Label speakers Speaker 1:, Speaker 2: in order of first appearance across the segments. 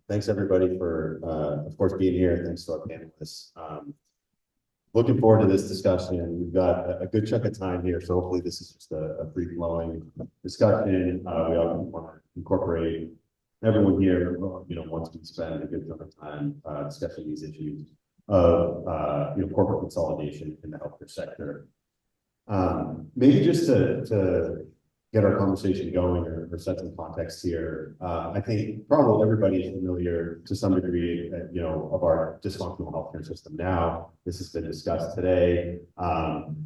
Speaker 1: Thanks everybody for, of course, being here. Thanks to our panelists. Looking forward to this discussion. We've got a good chunk of time here, so hopefully this is just a free-flowing discussion. We all want to incorporate everyone here, once we spend a good chunk of time discussing these issues of, corporate consolidation in the healthcare sector. Maybe just to get our conversation going or set some context here, I think probably everybody is familiar to some degree, of our dysfunctional healthcare system now. This has been discussed today.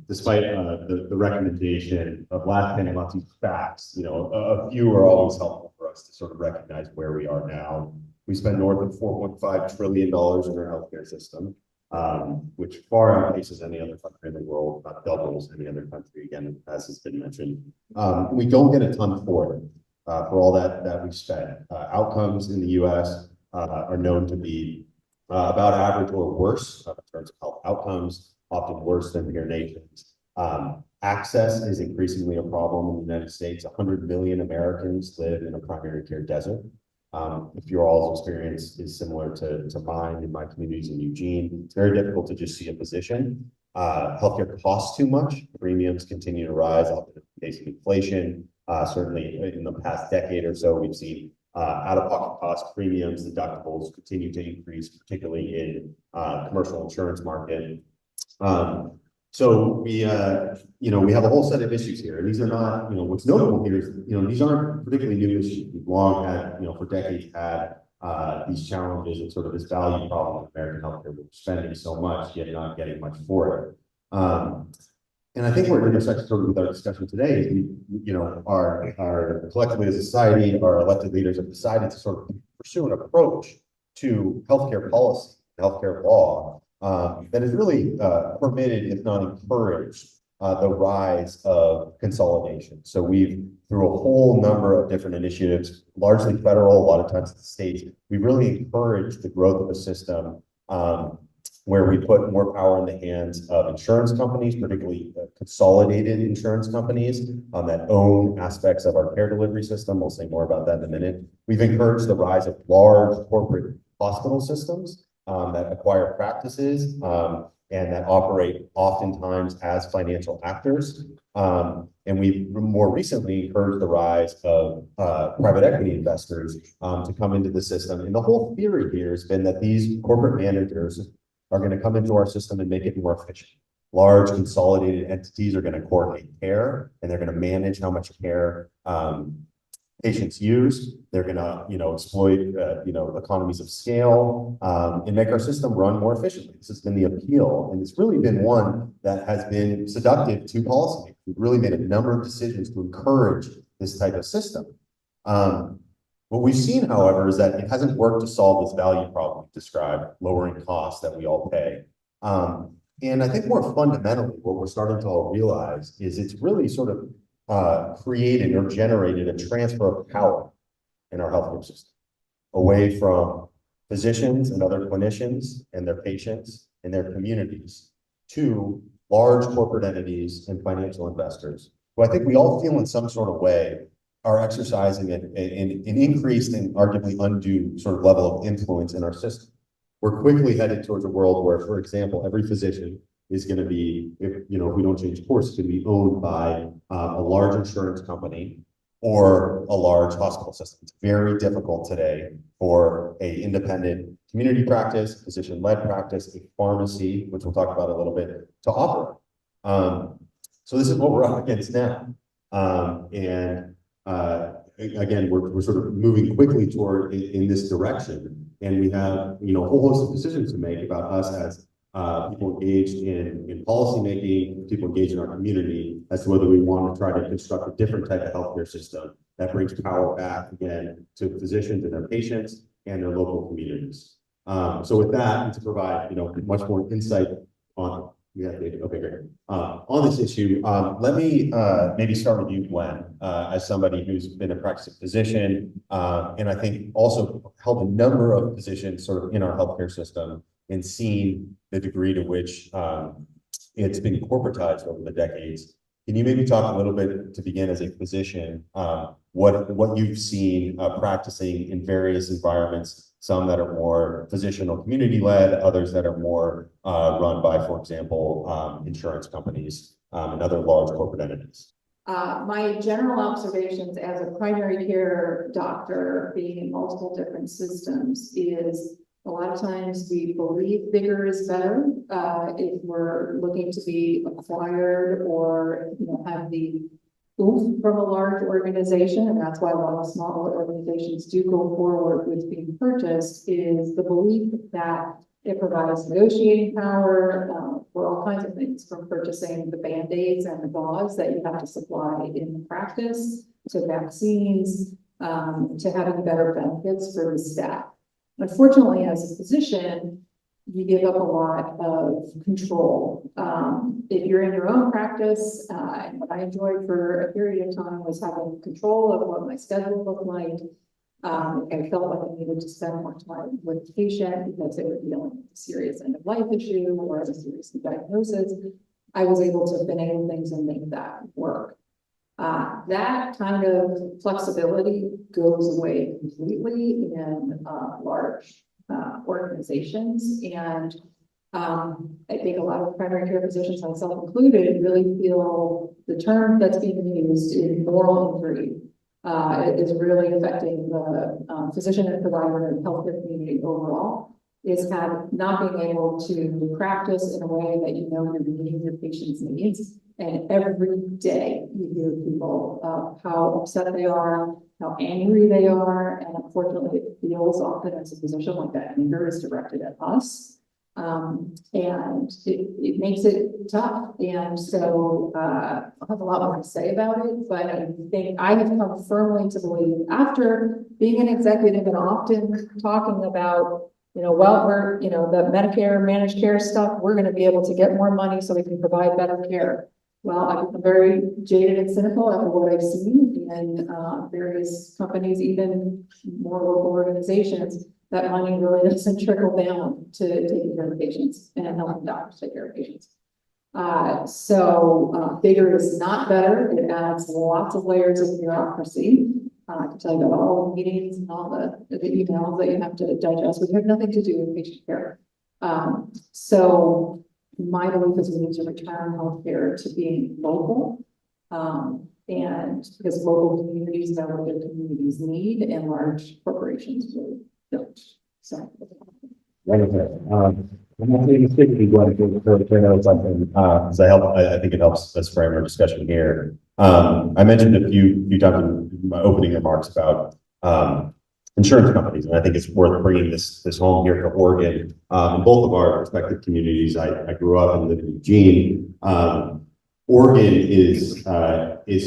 Speaker 1: Despite the recommendation of last panel, not these facts, a few are always helpful for us to sort of recognize where we are now. We spend north of $4.5 trillion in our healthcare system. Which far outpaces any other country in the world, not doubles any other country, again, as has been mentioned. We don't get a ton for it, for all that we've spent. Outcomes in the US are known to be about average or worse in terms of health outcomes, often worse than peer nations. Access is increasingly a problem in the United States. 100 million Americans live in a primary care desert. If your all's experience is similar to mine in my communities in Eugene, it's very difficult to just see a physician. Healthcare costs too much. Premiums continue to rise, often facing inflation. Certainly in the past decade or so, we've seen out-of-pocket cost premiums, deductibles continue to increase, particularly in commercial insurance market. So we have a whole set of issues here. And these are not, what's notable here is, these aren't particularly new issues. We've long had, for decades had these challenges and sort of this value problem in American healthcare. We're spending so much, yet not getting much for it. And I think where it intersects sort of with our discussion today is, our collectively as a society, our elected leaders have decided to sort of pursue an approach to healthcare policy, healthcare law, that has really permitted, if not encouraged, the rise of consolidation. So we've, through a whole number of different initiatives, largely federal, a lot of times the states, we've really encouraged the growth of a system where we put more power in the hands of insurance companies, particularly consolidated insurance companies that own aspects of our care delivery system. We'll say more about that in a minute. We've encouraged the rise of large corporate hospital systems that acquire practices and that operate oftentimes as financial actors. And we've more recently encouraged the rise of private equity investors to come into the system. And the whole theory here has been that these corporate managers are going to come into our system and make it more efficient. Large consolidated entities are going to coordinate care, and they're going to manage how much care patients use. They're going to, exploit, economies of scale and make our system run more efficiently. This has been the appeal, and it's really been one that has been seductive to policymakers. We've really made a number of decisions to encourage this type of system. What we've seen, however, is that it hasn't worked to solve this value problem described, lowering costs that we all pay. And I think more fundamentally, what we're starting to all realize is it's really sort of created or generated a transfer of power in our healthcare system away from physicians and other clinicians and their patients and their communities to large corporate entities and financial investors, who I think we all feel in some sort of way are exercising an increased and arguably undue sort of level of influence in our system. We're quickly headed towards a world where, for example, every physician is going to be, if we don't change course, it's going to be owned by a large insurance company or a large hospital system. It's very difficult today for an independent community practice, physician-led practice, a pharmacy, which we'll talk about a little bit, to operate. So this is what we're up against now. Again, we're sort of moving quickly toward in this direction, and we have a whole host of decisions to make about us as people engaged in policy making, people engaged in our community, as to whether we want to try to construct a different type of healthcare system that brings power back again to physicians and their patients and their local communities. So with that, and to provide much more insight on okay, great. On this issue, let me maybe start with you, Glenn, as somebody who's been a practicing physician, and I think also helped a number of physicians sort of in our healthcare system and seen the degree to which it's been corporatized over the decades. Can you maybe talk a little bit to begin as a physician, what you've seen practicing in various environments, some that are more physician or community led, others that are more run by, for example, insurance companies and other large corporate entities?
Speaker 2: My general observations as a primary care doctor, being in multiple different systems, is a lot of times we believe bigger is better if we're looking to be acquired or have the oomph from a large organization, and that's why a lot of smaller organizations do go forward with being purchased, is the belief that it provides negotiating power for all kinds of things, from purchasing the Band-Aids and the gauze that you have to supply in the practice, to vaccines, to having better benefits for the staff. Unfortunately, as a physician, you give up a lot of control. If you're in your own practice, and what I enjoyed for a period of time was having control of what my schedule looked like. I felt like I needed to spend more time with the patient because they were dealing with a serious end of life issue or a serious diagnosis. I was able to finagle things and make that work. That kind of flexibility goes away completely in large organizations. And I think a lot of primary care physicians, myself included, really feel the term that's being used in moral injury is really affecting the physician and provider and healthcare community overall, is not being able to practice in a way that you're meeting your patient's needs. And every day you hear people how upset they are, how angry they are, and unfortunately it feels often as a physician like that anger is directed at us. And it makes it tough. And so I'll have a lot more to say about it, but I think I have come firmly to believe, after being an executive and often talking about, well, we're, the Medicare managed care stuff, we're going to be able to get more money so we can provide better care. Well, I've become very jaded and cynical after what I've seen in various companies, even more local organizations. That money really doesn't trickle down to taking care of patients and helping doctors take care of patients. So bigger is not better. It adds lots of layers of bureaucracy. I can tell you about all the meetings and all the emails that you have to digest, which have nothing to do with patient care. So my belief is we need to return healthcare to being local. And because local communities know what their communities need, and large corporations really don't. So.
Speaker 1: I'm not going to stick with you going to something because I think it helps us frame our discussion here. I mentioned a few times in my opening remarks about insurance companies, and I think it's worth bringing this home here to Oregon. In both of our respective communities, I grew up and lived in Eugene. Oregon is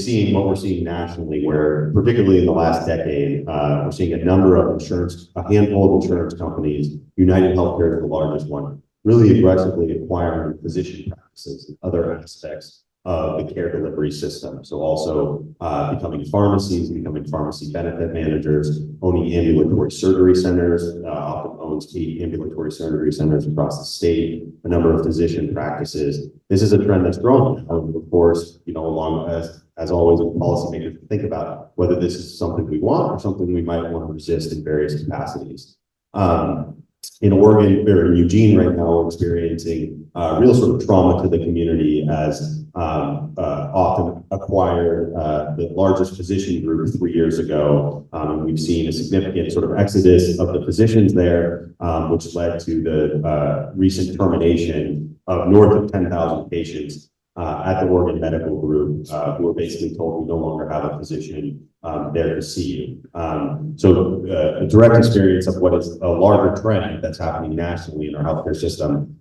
Speaker 1: seeing what we're seeing nationally, where particularly in the last decade, we're seeing a handful of insurance companies, United Healthcare is the largest one, really aggressively acquiring physician practices and other aspects of the care delivery system. So also becoming pharmacies, becoming pharmacy benefit managers, owning ambulatory surgery centers, often owns 8 ambulatory surgery centers across the state, a number of physician practices. This is a trend that's growing. Of course, along as always, with policymakers think about whether this is something we want or something we might want to resist in various capacities. In Oregon, or in Eugene right now, we're experiencing real sort of trauma to the community as often acquired the largest physician group 3 years ago. And we've seen a significant sort of exodus of the physicians there, which led to the recent termination of north of 10,000 patients at the Oregon Medical Group, who were basically told we no longer have a physician there to see you. So a direct experience of what is a larger trend that's happening nationally in our healthcare system.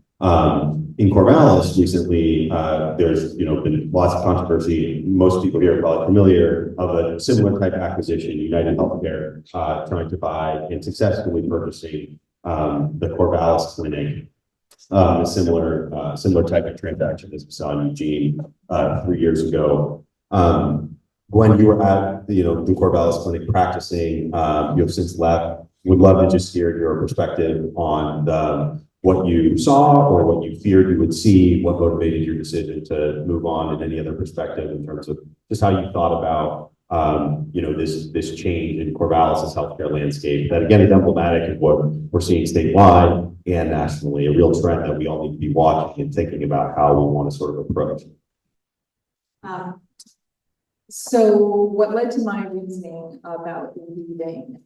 Speaker 1: In Corvallis recently, there's been lots of controversy. Most people here are probably familiar of a similar type of acquisition, United Healthcare trying to buy and successfully purchasing the Corvallis Clinic. A similar type of transaction as we saw in Eugene 3 years ago. When you were at the Corvallis Clinic practicing, you have since left. Would love to just hear your perspective on what you saw or what you feared you would see, what motivated your decision to move on, and any other perspective in terms of just how you thought about this change in Corvallis's healthcare landscape that again is emblematic of what we're seeing statewide and nationally, a real trend that we all need to be watching and thinking about how we want to sort of approach.
Speaker 2: So what led to my reasoning about leaving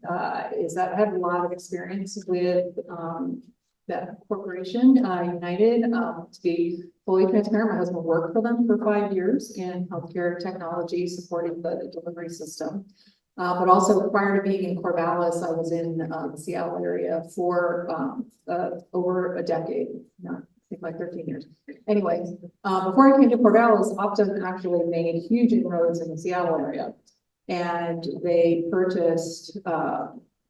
Speaker 2: is that I have a lot of experience with that corporation, United. To be fully transparent, my husband worked for them for 5 years in healthcare technology, supporting the delivery system. But also prior to being in Corvallis, I was in the Seattle area for over a decade, no, I think like 13 years. Anyways, before I came to Corvallis, Optum actually made huge inroads in the Seattle area. And they purchased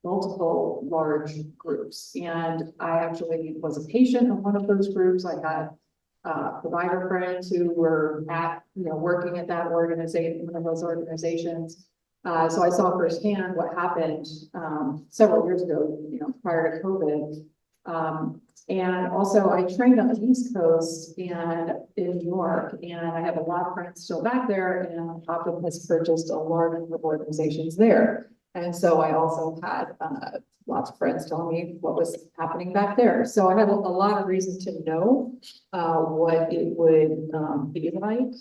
Speaker 2: multiple large groups. And I actually was a patient of one of those groups. I had provider friends who were working at that organization, one of those organizations. So I saw firsthand what happened several years ago, prior to COVID. And also I trained on the East Coast and in New York, and I have a lot of friends still back there, and Optum has purchased a large number of organizations there. And so I also had lots of friends telling me what was happening back there. So I had a lot of reason to know what it would be like.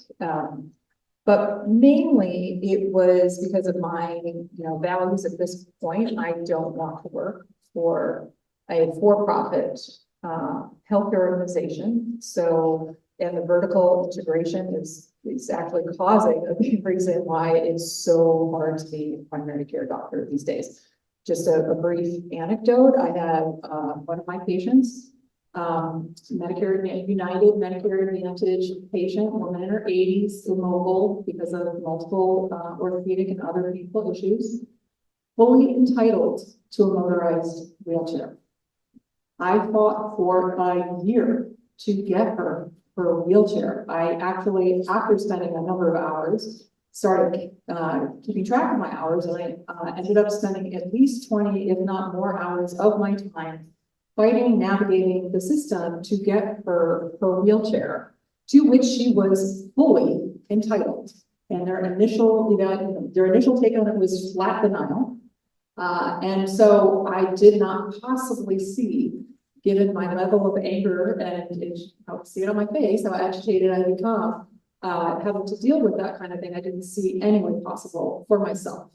Speaker 2: But mainly it was because of my, values at this point. I don't want to work for a for-profit healthcare organization. So, and the vertical integration is actually causing a big reason why it's so hard to be a primary care doctor these days. Just a brief anecdote. I have one of my patients, Medicare United Medicare Advantage patient, woman in her 80s, immobile because of multiple orthopedic and other medical issues, fully entitled to a motorized wheelchair. I fought for a year to get her a wheelchair. I actually, after spending a number of hours, started keeping track of my hours, and I ended up spending at least 20, if not more, hours of my time fighting, navigating the system to get her wheelchair, to which she was fully entitled. And their initial take on it was flat denial. And so I did not possibly see, given my level of anger and I would see it on my face, how agitated I become, having to deal with that kind of thing. I didn't see any way possible for myself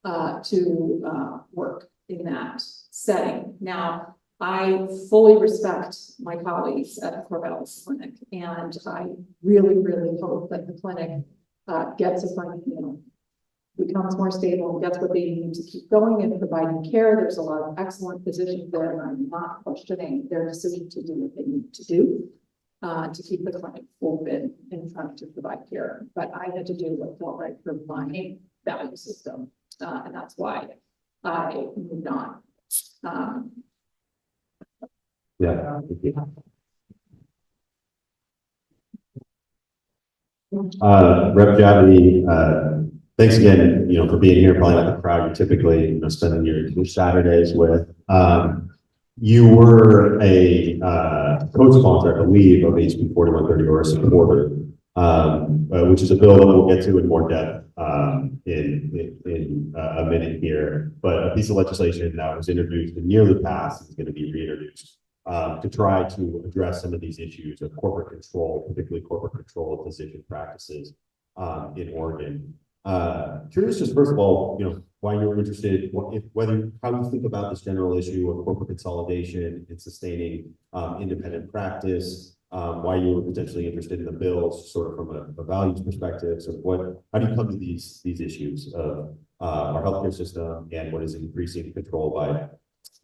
Speaker 2: to work in that setting. Now, I fully respect my colleagues at the Corvallis Clinic, and I really, really hope that the clinic gets a funding, becomes more stable, and gets what they need to keep going and providing care. There's a lot of excellent physicians there, and I'm not questioning their decision to do what they need to do to keep the clinic open and trying to provide care. But I had to do what felt right for my value system, and that's why I moved on.
Speaker 1: Yeah. Rep. Javity, thanks again, for being here. Probably not the crowd you typically, spending your Saturdays with. You were a co-sponsor, I believe, of HB 4130 or a supporter, which is a bill that we'll get to in more depth in a minute here. But a piece of legislation that was introduced and nearly passed is going to be reintroduced to try to address some of these issues of corporate control, particularly corporate control of physician practices in Oregon. Curious, just first of all, why you're interested, how you think about this general issue of corporate consolidation and sustaining independent practice, why you were potentially interested in the bills, sort of from a values perspective. So how do you come to these issues of our healthcare system and what is increasing control by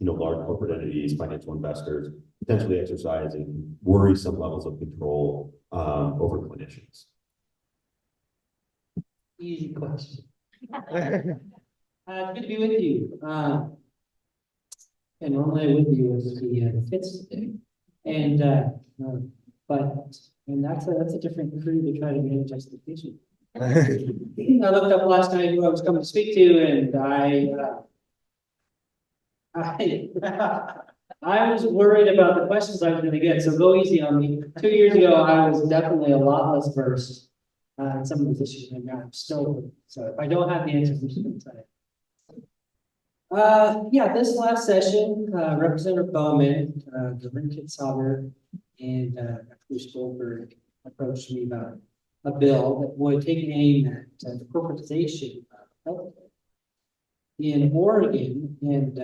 Speaker 1: large corporate entities, financial investors, potentially exercising worrisome levels of control over clinicians?
Speaker 3: Easy question. Good to be with you. And normally I would be with the fits today. And that's a different crew to try to manage expectations. I looked up last night who I was coming to speak to, and I was worried about the questions I was gonna get, so go easy on me. 2 years ago, I was definitely a lot less versed in some of these issues, and I'm still, so if I don't have the answers, I'm just gonna tell you. Yeah, this last session, Representative Bowman, Governor Kitzhaber, and Bruce Goldberg approached me about a bill that would take aim at the corporatization of healthcare in Oregon, and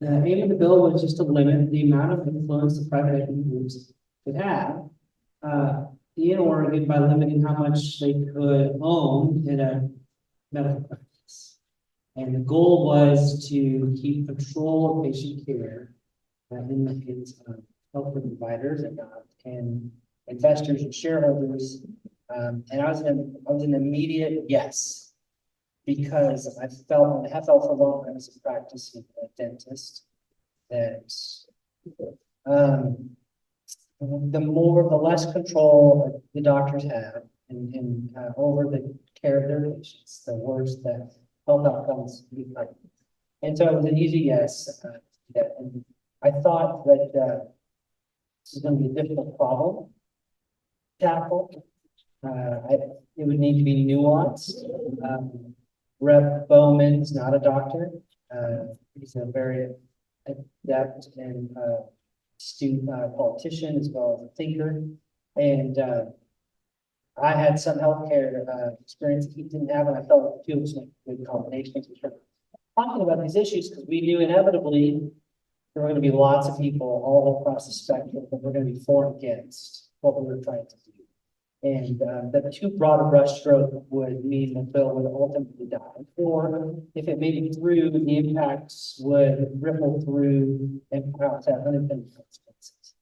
Speaker 3: the aim of the bill was just to limit the amount of influence the private equity groups could have in Oregon by limiting how much they could own in a medical practice. And the goal was to keep control of patient care in the hands of healthcare providers and investors and shareholders. And I was an immediate yes, because I have felt for a long time as a practicing dentist that the less control the doctors have in over the care of their patients, the worse the health outcomes become. And so it was an easy yes. And I thought that this is going to be a difficult problem to tackle. It would need to be nuanced. Rep. Bowman is not a doctor. He's a very adept and astute politician as well as a thinker. And I had some healthcare experience that he didn't have, and I felt the two was a good combination. We started talking about these issues because we knew inevitably there were going to be lots of people all across the spectrum that were going to be for and against what we were trying to do. And the too broad a brushstroke would mean the bill would ultimately die. Or if it made it through, the impacts would ripple through and perhaps have unintended consequences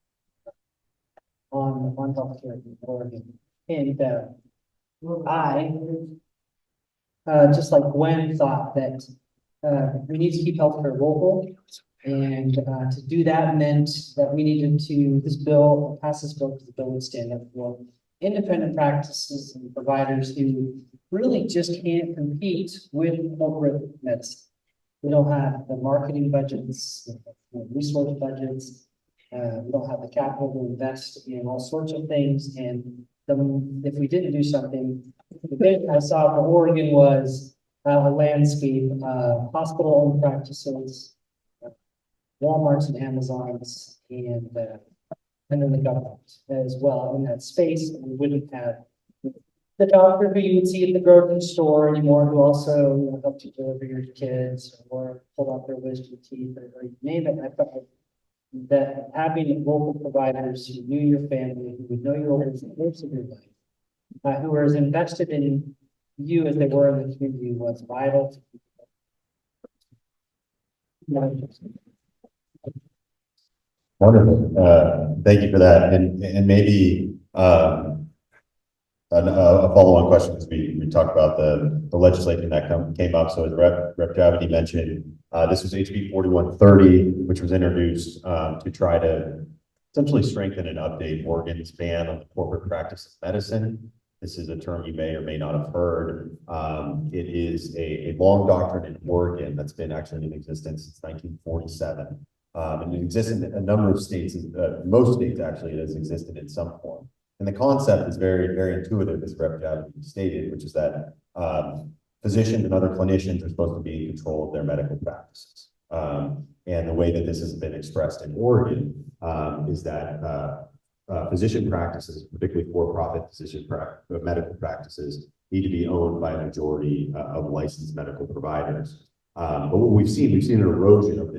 Speaker 3: on healthcare in Oregon. And I, just like Gwen, thought that we need to keep healthcare local. And to do that meant that we needed to pass this bill because the bill would stand up for independent practices and providers who really just can't compete with corporate medicine. We don't have the marketing budgets, the resource budgets. We don't have the capital to invest in all sorts of things. And if we didn't do something, the thing I saw for Oregon was a landscape of hospital-owned practices, Walmarts and Amazons, and then the government as well in that space. And we wouldn't have the doctor who you would see at the grocery store anymore, who also helped you deliver your kids or pull out their wisdom teeth or you name it. I felt that having local providers who knew your family, who would know you over the course of your life, who were as invested in you as they were in the community was vital.
Speaker 1: Wonderful. Thank you for that. And maybe a follow-on question, because we talked about the legislation that came up. So as Rep. Javity mentioned, this was HB 4130, which was introduced to try to essentially strengthen and update Oregon's ban on the corporate practice of medicine. This is a term you may or may not have heard. It is a long doctrine in Oregon that's been actually in existence since 1947. And it exists in a number of states, most states actually, it has existed in some form. And the concept is very, very intuitive, as Rep. Javity stated, which is that physicians and other clinicians are supposed to be in control of their medical practices. And the way that this has been expressed in Oregon is that physician practices, particularly for-profit medical practices, need to be owned by a majority of licensed medical providers. But what we've seen an erosion of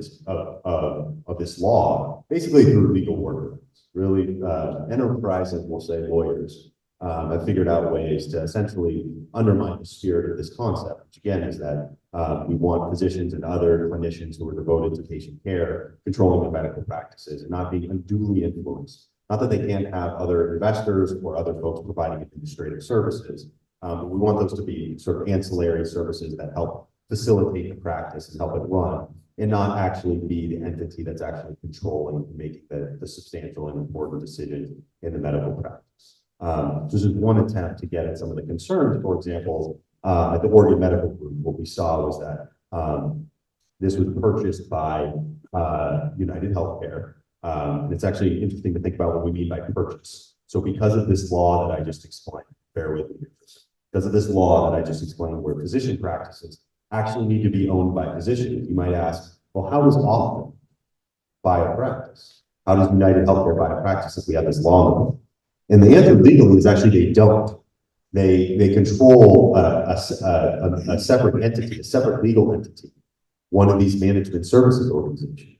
Speaker 1: this law, basically through legal order. Really, enterprises, we'll say lawyers, have figured out ways to essentially undermine the spirit of this concept, which again is that we want physicians and other clinicians who are devoted to patient care controlling their medical practices and not being unduly influenced. Not that they can't have other investors or other folks providing administrative services, but we want those to be sort of ancillary services that help facilitate the practice and help it run, and not actually be the entity that's actually controlling and making the substantial and important decisions in the medical practice. This is one attempt to get at some of the concerns. For example, at the Oregon Medical Group, what we saw was that This was purchased by United Healthcare. And it's actually interesting to think about what we mean by purchase. So because of this law that I just explained, bear with me. Because of this law that I just explained, where physician practices actually need to be owned by physicians, you might ask, well, how does Optum buy a practice? How does United Healthcare buy a practice if we have this law? And the answer legally is actually they don't. They control a separate entity, a separate legal entity, one of these management services organizations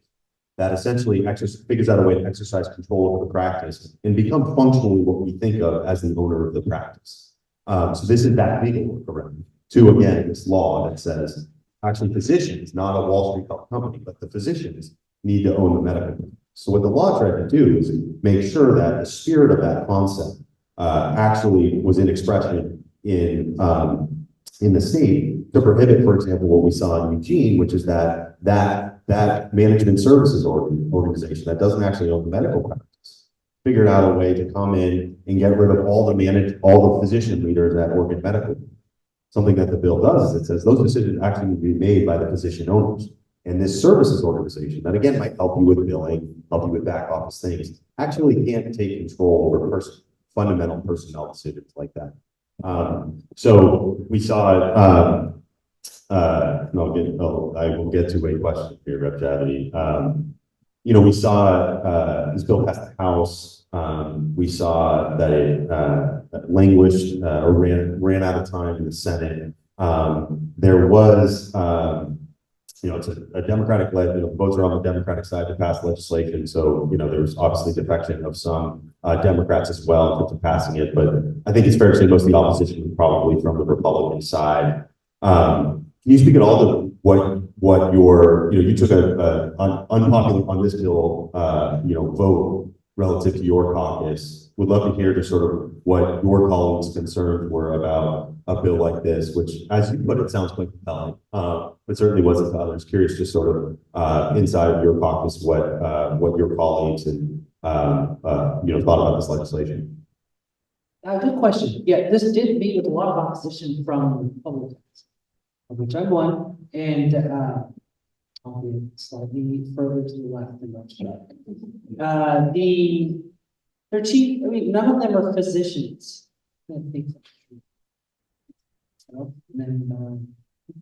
Speaker 1: that essentially figures out a way to exercise control over the practice and become functionally what we think of as the owner of the practice. So this is that legal workaround to, again, this law that says actually physicians, not a Wall Street company, but the physicians need to own the medical. So what the law tried to do is make sure that the spirit of that concept actually was in expression in the state to prohibit, for example, what we saw in Eugene, which is that management services organization that doesn't actually own the medical practice figured out a way to come in and get rid of all the physician leaders at Oregon Medical. Something that the bill does is it says those decisions actually need to be made by the physician owners. And this services organization that again might help you with billing, help you with back office things, actually can't take control over fundamental personnel decisions like that. So we saw it. I will get to a question here, Rep. Javity. We saw this bill passed the House. We saw that it languished or ran out of time in the Senate. There was, it's a Democratic led, votes are on the Democratic side to pass legislation. So, there's obviously defection of some Democrats as well to passing it. But I think it's fair to say most of the opposition was probably from the Republican side. Can you speak at all to what your, you took an unpopular on this bill, vote relative to your caucus. Would love to hear just sort of what your colleagues' concerns were about a bill like this, which, as you put it, sounds quite compelling, but certainly wasn't to others. Curious, just sort of inside of your caucus, what your colleagues and thought about this legislation.
Speaker 3: Good question. Yeah, this did meet with a lot of opposition from Republicans, of which I'm one, and I'll be slightly further to the left than most. Their chief, none of them are physicians. I think so. And then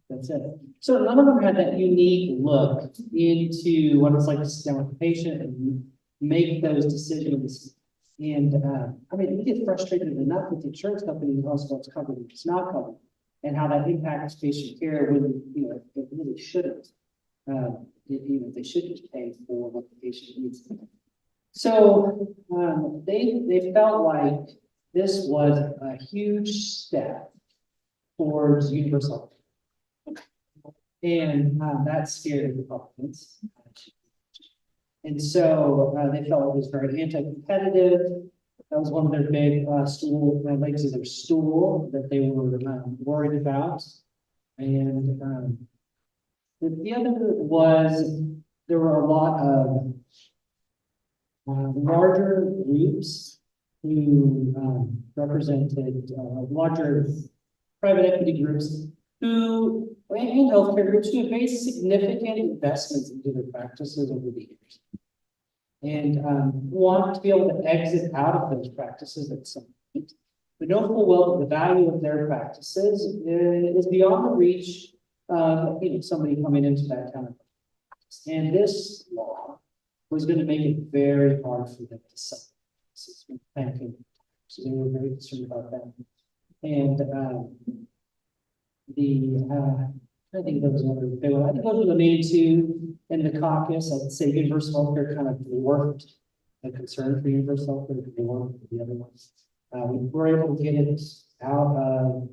Speaker 3: that's it. So none of them had that unique look into what it's like to sit down with the patient and make those decisions. And we get frustrated enough with the insurance company who also what's covered and what's not covered, and how that impacts patient care when it really shouldn't. They should just pay for what the patient needs. So they felt like this was a huge step towards universal health, and that scared Republicans. And so they felt it was very anti-competitive. That was one of their big legs of their stool that they were worried about. And the other was there were a lot of larger groups who represented larger private equity groups and healthcare groups who have made significant investments into their practices over the years and want to be able to exit out of those practices at some point. We know full well that the value of their practices is beyond the reach of somebody coming into that kind of practice. And this law was going to make it very hard for them to sell. So they were very concerned about that. And I think there was another big one. I think those were the main two in the caucus. I'd say universal healthcare kind of dwarfed the concern for universal healthcare because they weren't the other ones. We were able to get it out of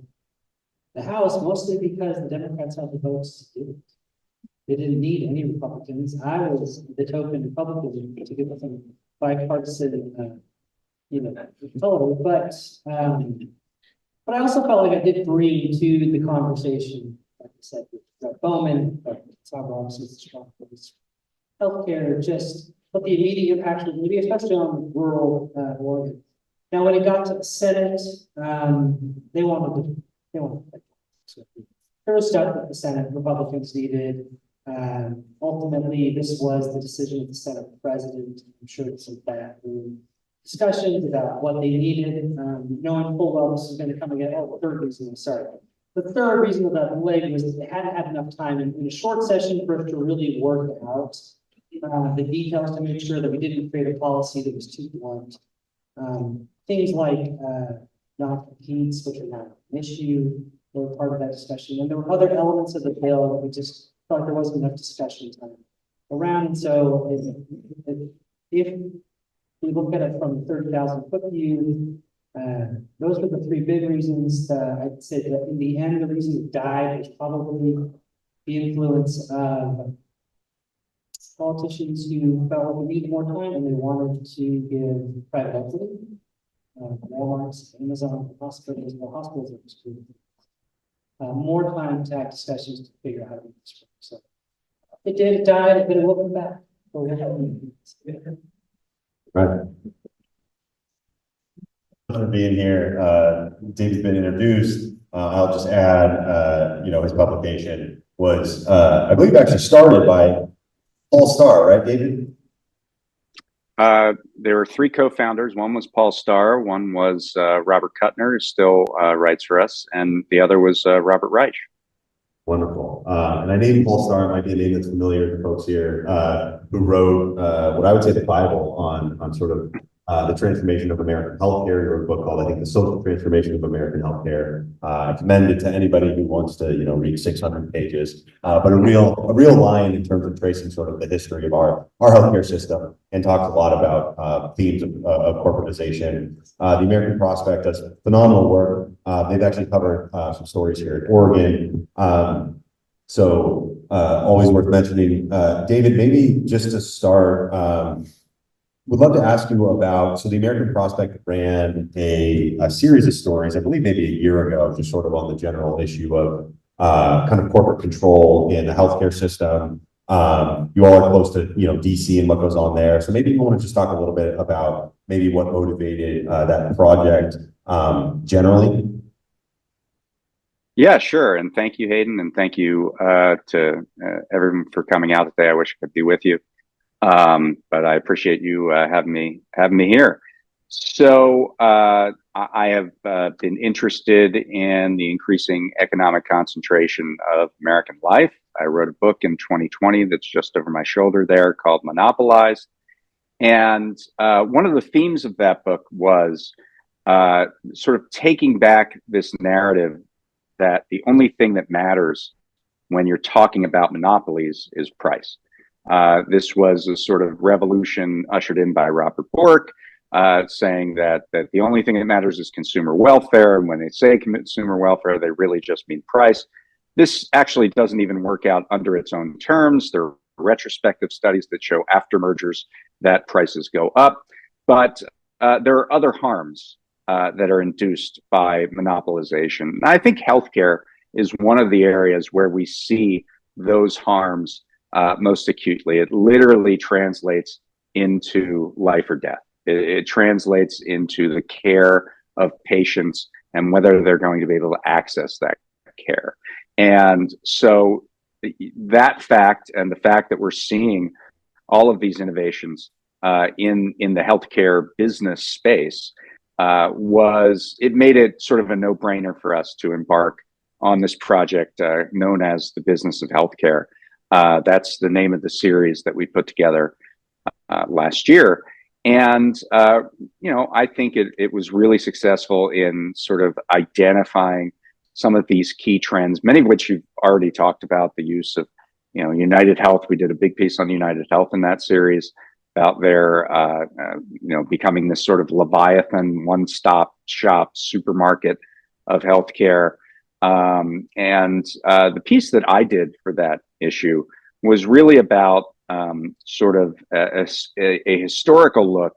Speaker 3: the House mostly because the Democrats had the votes to do it. They didn't need any Republicans. I was the token Republican to get some bipartisan, total. But I also felt like I did bring to the conversation, like I said, with Brett Bowman, Tom Robinson's strong police, healthcare, just what the immediate impact would be, especially on rural Oregon. Now, when it got to the Senate, they wanted. There was stuff that the Senate Republicans needed. Ultimately, this was the decision of the Senate President. I'm sure it's some backroom discussions about what they needed, knowing full well this is going to come again. Oh, the third reason, sorry. The third reason of that delay was that they hadn't had enough time in a short session for us to really work out the details to make sure that we didn't create a policy that was too blunt. Things like non-competes, which are not an issue, were part of that discussion. And there were other elements of the bill that we just felt there wasn't enough discussion time around. So if we look at it from the 30,000 foot view, those were the three big reasons. I'd say that in the end, the reason it died was probably the influence of politicians who felt like we needed more time and they wanted to give private equity, Walmart's, Amazon, hospitals, more time to have discussions to figure out how to do this. So it did, it died, but it will come back.
Speaker 1: Right. For being here, David's been introduced. I'll just add, his publication was, I believe, actually started by Paul Starr, right, David?
Speaker 4: There were three co-founders. One was Paul Starr, one was Robert Kuttner, who still writes for us, and the other was Robert Reich.
Speaker 1: Wonderful. And I named Paul Starr, it might be a name that's familiar to folks here, who wrote what I would say the Bible on sort of the transformation of American healthcare. He wrote a book called, I think, The Social Transformation of American Healthcare. I commend it to anybody who wants to, read 600 pages, but a real line in terms of tracing sort of the history of our healthcare system, and talks a lot about themes of corporatization. The American Prospect does phenomenal work. They've actually covered some stories here in Oregon. So always worth mentioning. David, maybe just to start, would love to ask you about, so the American Prospect ran a series of stories, I believe maybe a year ago, just sort of on the general issue of kind of corporate control in the healthcare system. You all are close to, DC and what goes on there. So maybe you want to just talk a little bit about maybe what motivated that project generally.
Speaker 4: Yeah, sure. And thank you, Hayden. And thank you to everyone for coming out today. I wish I could be with you. But I appreciate you having me here. So I have been interested in the increasing economic concentration of American life. I wrote a book in 2020 that's just over my shoulder there called Monopolized. And one of the themes of that book was sort of taking back this narrative that the only thing that matters when you're talking about monopolies is price. This was a sort of revolution ushered in by Robert Bork, saying that the only thing that matters is consumer welfare. And when they say consumer welfare, they really just mean price. This actually doesn't even work out under its own terms. There are retrospective studies that show after mergers that prices go up. But there are other harms that are induced by monopolization. And I think healthcare is one of the areas where we see those harms most acutely. It literally translates into life or death. It translates into the care of patients and whether they're going to be able to access that care. And so that fact, and the fact that we're seeing all of these innovations in the healthcare business space, it made it sort of a no-brainer for us to embark on this project known as the Business of Healthcare. That's the name of the series that we put together last year. And, I think it was really successful in sort of identifying some of these key trends, many of which you've already talked about, the use of, United Health. We did a big piece on United Health in that series about their, becoming this sort of Leviathan one-stop shop supermarket of healthcare. And the piece that I did for that issue was really about sort of a historical look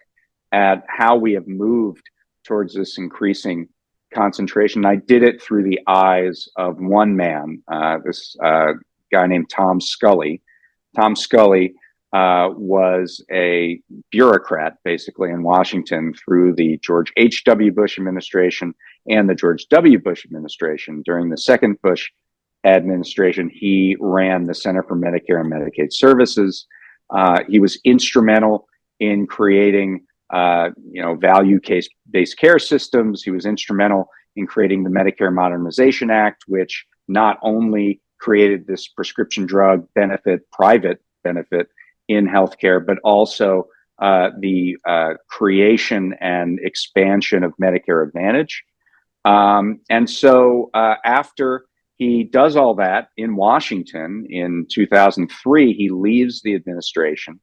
Speaker 4: at how we have moved towards this increasing concentration. I did it through the eyes of one man, this guy named Tom Scully. Tom Scully was a bureaucrat basically in Washington through the George H.W. Bush administration and the George W. Bush administration. During the second Bush administration, he ran the Center for Medicare and Medicaid Services. He was instrumental in creating, value-based care systems. He was instrumental in creating the Medicare Modernization Act, which not only created this prescription drug benefit, private benefit in healthcare, but also the creation and expansion of Medicare Advantage. And so after he does all that in Washington in 2003, he leaves the administration.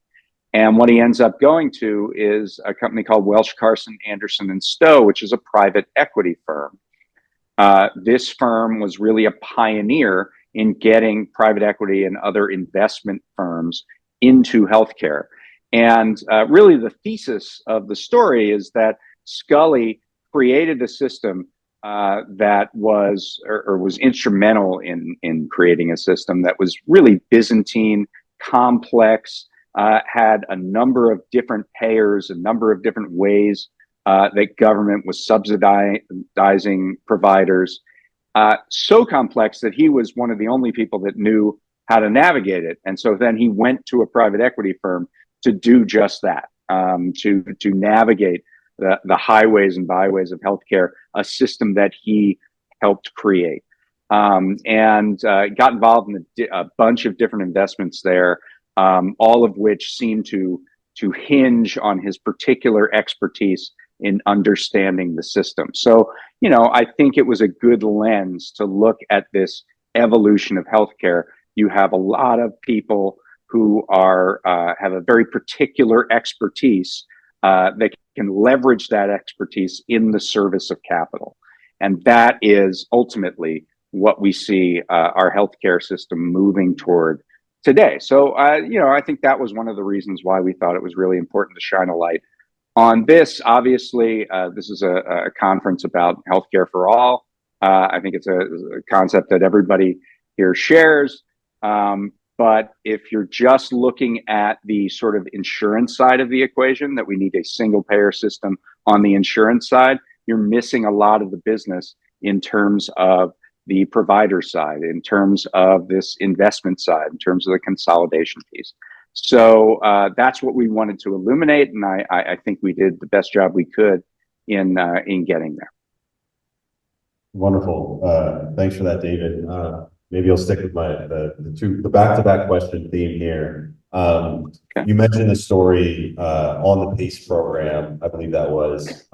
Speaker 4: And what he ends up going to is a company called Welsh, Carson, Anderson and Stowe, which is a private equity firm. This firm was really a pioneer in getting private equity and other investment firms into healthcare. And really the thesis of the story is that Scully created a system that was instrumental in creating a system that was really Byzantine, complex, had a number of different payers, a number of different ways that government was subsidizing providers, so complex that he was one of the only people that knew how to navigate it. And so then he went to a private equity firm to do just that, to navigate the highways and byways of healthcare, a system that he helped create, and got involved in a bunch of different investments there, all of which seem to hinge on his particular expertise in understanding the system. So, I think it was a good lens to look at this evolution of healthcare. You have a lot of people who have a very particular expertise that can leverage that expertise in the service of capital. And that is ultimately what we see our healthcare system moving toward today. So, I think that was one of the reasons why we thought it was really important to shine a light on this. Obviously, this is a conference about healthcare for all. I think it's a concept that everybody here shares. But if you're just looking at the sort of insurance side of the equation, that we need a single payer system on the insurance side, you're missing a lot of the business in terms of the provider side, in terms of this investment side, in terms of the consolidation piece. So that's what we wanted to illuminate, and I think we did the best job we could in getting there.
Speaker 1: Wonderful. Thanks for that, David. Maybe I'll stick with the back-to-back question theme here. Okay. You mentioned the story on the PACE program. I believe that was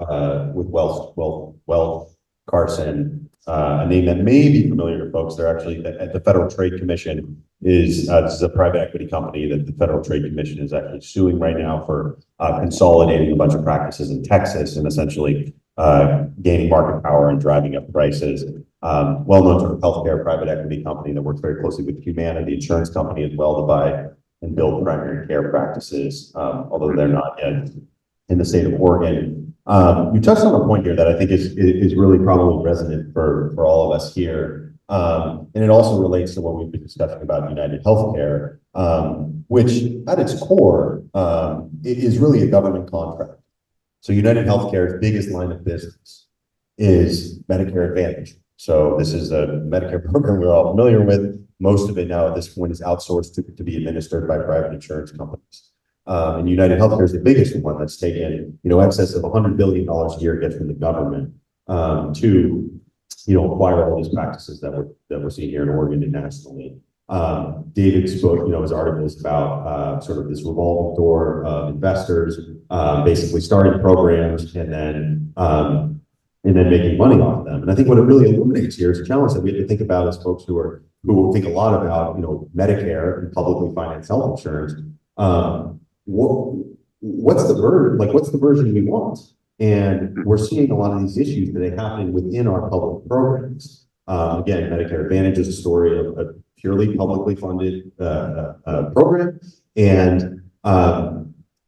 Speaker 1: with Welsh Carson, a name that may be familiar to folks. They're actually at the Federal Trade Commission this is a private equity company that the Federal Trade Commission is actually suing right now for consolidating a bunch of practices in Texas and essentially gaining market power and driving up prices. Well-known sort of healthcare private equity company that works very closely with Humana, the insurance company, as well, to buy and build primary care practices, although they're not yet in the state of Oregon. You touched on a point here that I think is really probably resonant for all of us here. And it also relates to what we've been discussing about United Healthcare, which at its core is really a government contract. So United Healthcare's biggest line of business is Medicare Advantage. So this is a Medicare program we're all familiar with. Most of it now at this point is outsourced to be administered by private insurance companies. And United Healthcare is the biggest one that's taken, excess of $100 billion a year gets from the government to, acquire all these practices that we're seeing here in Oregon and nationally. David spoke, his articles about sort of this revolving door of investors, basically starting programs and then making money off of them. And I think what it really illuminates here is a challenge that we have to think about as folks who think a lot about, Medicare and publicly financed health insurance. What's the version we want? And we're seeing a lot of these issues that are happening within our public programs. Again, Medicare Advantage is a story of a purely publicly funded program, and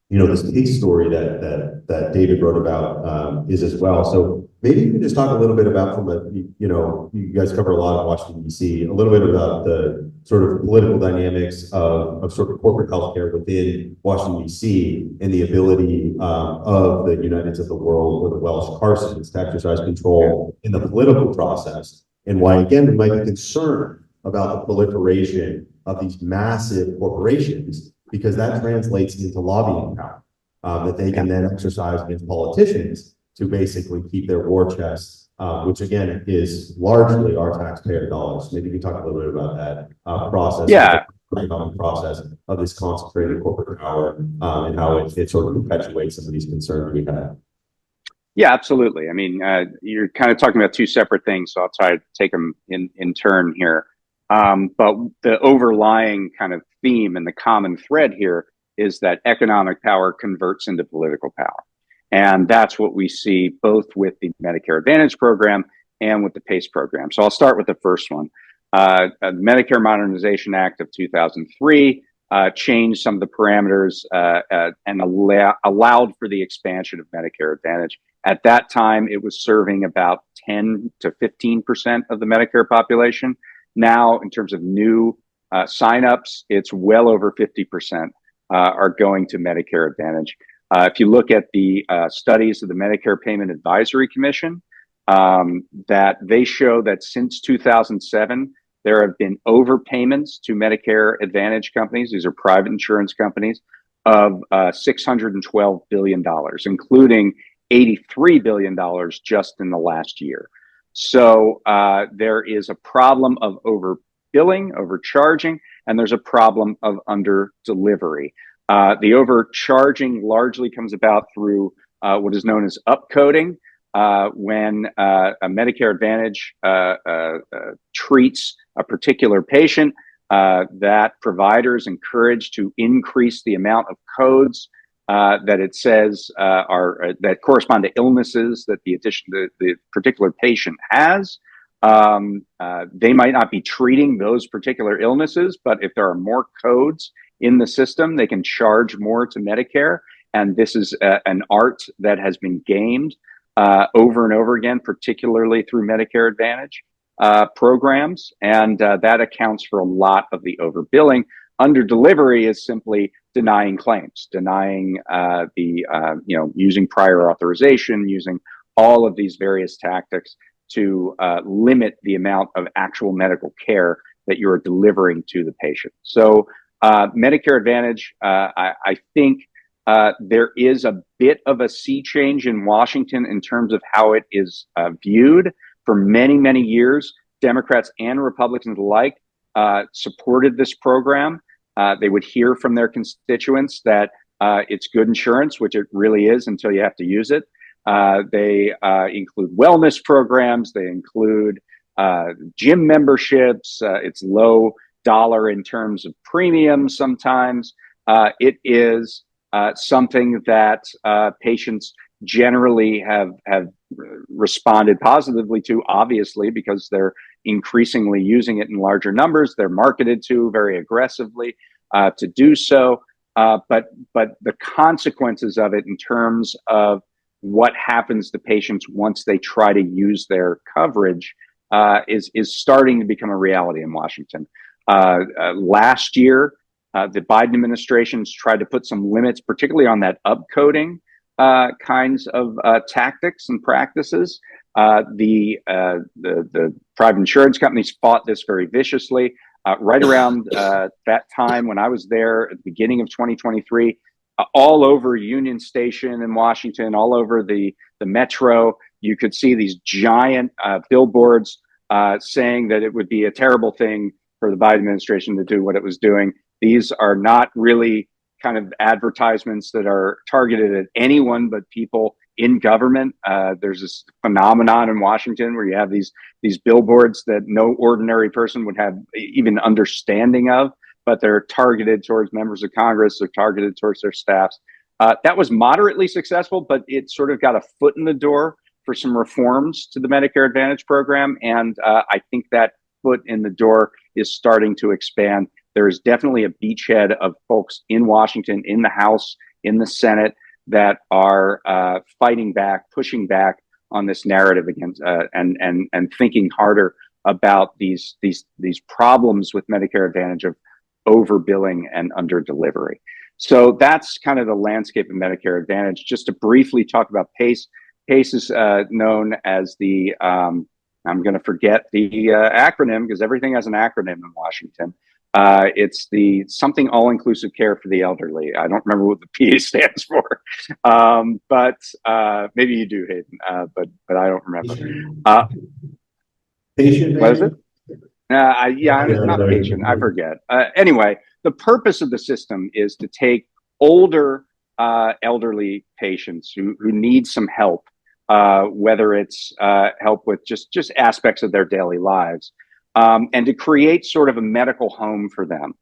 Speaker 1: this case story that David wrote about is as well. So maybe you can just talk a little bit about you guys cover a lot of Washington, D.C., a little bit about the sort of political dynamics of sort of corporate healthcare within Washington, D.C., and the ability of the Uniteds of the world or the Welsh Carsons to exercise control in the political process, and why, again, we might be concerned about the proliferation of these massive corporations, because that translates into lobbying power that they can then exercise against politicians to basically keep their war chest, which again is largely our taxpayer dollars. Maybe you can talk a little bit about that process.
Speaker 4: Yeah.
Speaker 1: The process of this concentrated corporate power and how it sort of perpetuates some of these concerns we have.
Speaker 4: Yeah, absolutely. I mean, you're kind of talking about two separate things, so I'll try to take them in turn here. But the overlying kind of theme and the common thread here is that economic power converts into political power. And that's what we see both with the Medicare Advantage program and with the PACE program. So I'll start with the first one. The Medicare Modernization Act of 2003 changed some of the parameters and allowed for the expansion of Medicare Advantage. At that time, it was serving about 10 to 15% of the Medicare population. Now, in terms of new signups, it's well over 50% are going to Medicare Advantage. If you look at the studies of the Medicare Payment Advisory Commission, that they show that since 2007, there have been overpayments to Medicare Advantage companies. These are private insurance companies of $612 billion, including $83 billion just in the last year. So there is a problem of overbilling, overcharging, and there's a problem of under delivery. The overcharging largely comes about through what is known as upcoding, when a Medicare Advantage treats a particular patient, that provider is encouraged to increase the amount of codes that it says that correspond to illnesses that the particular patient has. They might not be treating those particular illnesses, but if there are more codes in the system, they can charge more to Medicare. And this is an art that has been gamed over and over again, particularly through Medicare Advantage programs. And that accounts for a lot of the overbilling. Under delivery is simply denying claims, denying using prior authorization, using all of these various tactics to limit the amount of actual medical care that you're delivering to the patient. So Medicare Advantage, I think there is a bit of a sea change in Washington in terms of how it is viewed. For many, many years, Democrats and Republicans alike supported this program. They would hear from their constituents that it's good insurance, which it really is until you have to use it. They include wellness programs. They include gym memberships. It's low dollar in terms of premium sometimes. It is something that patients generally have responded positively to, obviously, because they're increasingly using it in larger numbers. They're marketed to very aggressively to do so. But the consequences of it in terms of what happens to patients once they try to use their coverage is starting to become a reality in Washington. Last year, the Biden administration's tried to put some limits, particularly on that upcoding kinds of tactics and practices. The private insurance companies fought this very viciously. Right around that time when I was there at the beginning of 2023, all over Union Station in Washington, all over the metro, you could see these giant billboards saying that it would be a terrible thing for the Biden administration to do what it was doing. These are not really kind of advertisements that are targeted at anyone but people in government. There's this phenomenon in Washington where you have these billboards that no ordinary person would have even understanding of, but they're targeted towards members of Congress. They're targeted towards their staffs. That was moderately successful, but it sort of got a foot in the door for some reforms to the Medicare Advantage program. And I think that foot in the door is starting to expand. There is definitely a beachhead of folks in Washington, in the House, in the Senate, that are fighting back, pushing back on this narrative against and thinking harder about these problems with Medicare Advantage of overbilling and under delivery. So that's kind of the landscape of Medicare Advantage. Just to briefly talk about PACE. PACE is known as the I'm going to forget the acronym because everything has an acronym in Washington. It's the something all-inclusive care for the elderly. I don't remember what the PA stands for, but maybe you do, Hayden. But I don't remember.
Speaker 1: Patient,
Speaker 4: What is it?
Speaker 1: maybe?
Speaker 4: Yeah, I'm not patient. I forget. Anyway, the purpose of the system is to take older elderly patients who need some help, whether it's help with just aspects of their daily lives, and to create sort of a medical home for them,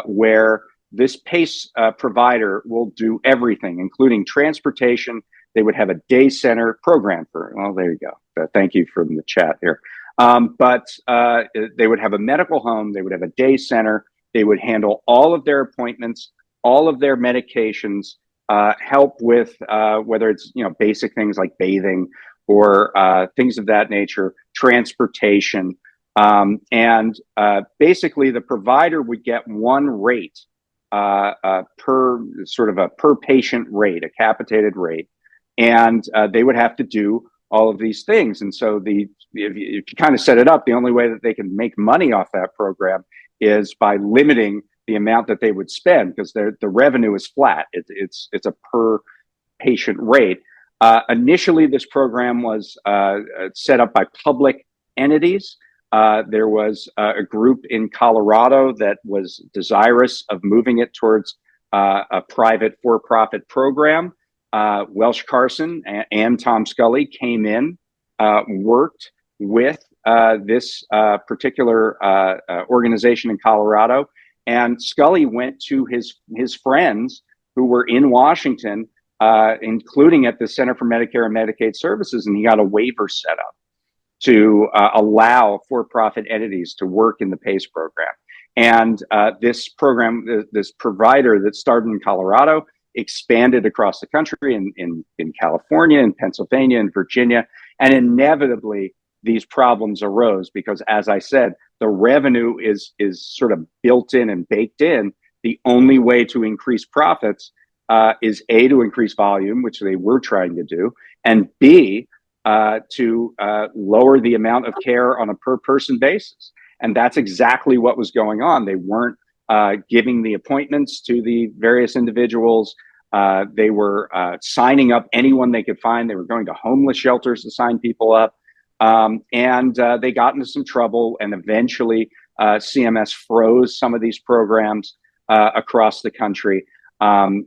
Speaker 4: where this PACE provider will do everything, including transportation. They would have a day center program for, well, there you go. Thank you from the chat here. But they would have a medical home, they would have a day center, they would handle all of their appointments, all of their medications, help with whether it's basic things like bathing or things of that nature, transportation, and basically the provider would get one rate per sort of a per patient rate, a capitated rate, and they would have to do all of these things. And so if you kind of set it up, the only way that they can make money off that program is by limiting the amount that they would spend, because the revenue is flat. It's a per patient rate. Initially, this program was set up by public entities. There was a group in Colorado that was desirous of moving it towards a private for-profit program. Welsh Carson and Tom Scully came in, worked with this particular organization in Colorado, and Scully went to his friends who were in Washington, including at the Center for Medicare and Medicaid Services, and he got a waiver set up to allow for-profit entities to work in the PACE program. And this program, this provider that started in Colorado, expanded across the country in California, in Pennsylvania, and Virginia. And inevitably, these problems arose because, as I said, the revenue is sort of built in and baked in. The only way to increase profits is A, to increase volume, which they were trying to do, and B, to lower the amount of care on a per person basis. And that's exactly what was going on. They weren't giving the appointments to the various individuals. They were signing up anyone they could find. They were going to homeless shelters to sign people up. And they got into some trouble, and eventually CMS froze some of these programs across the country. It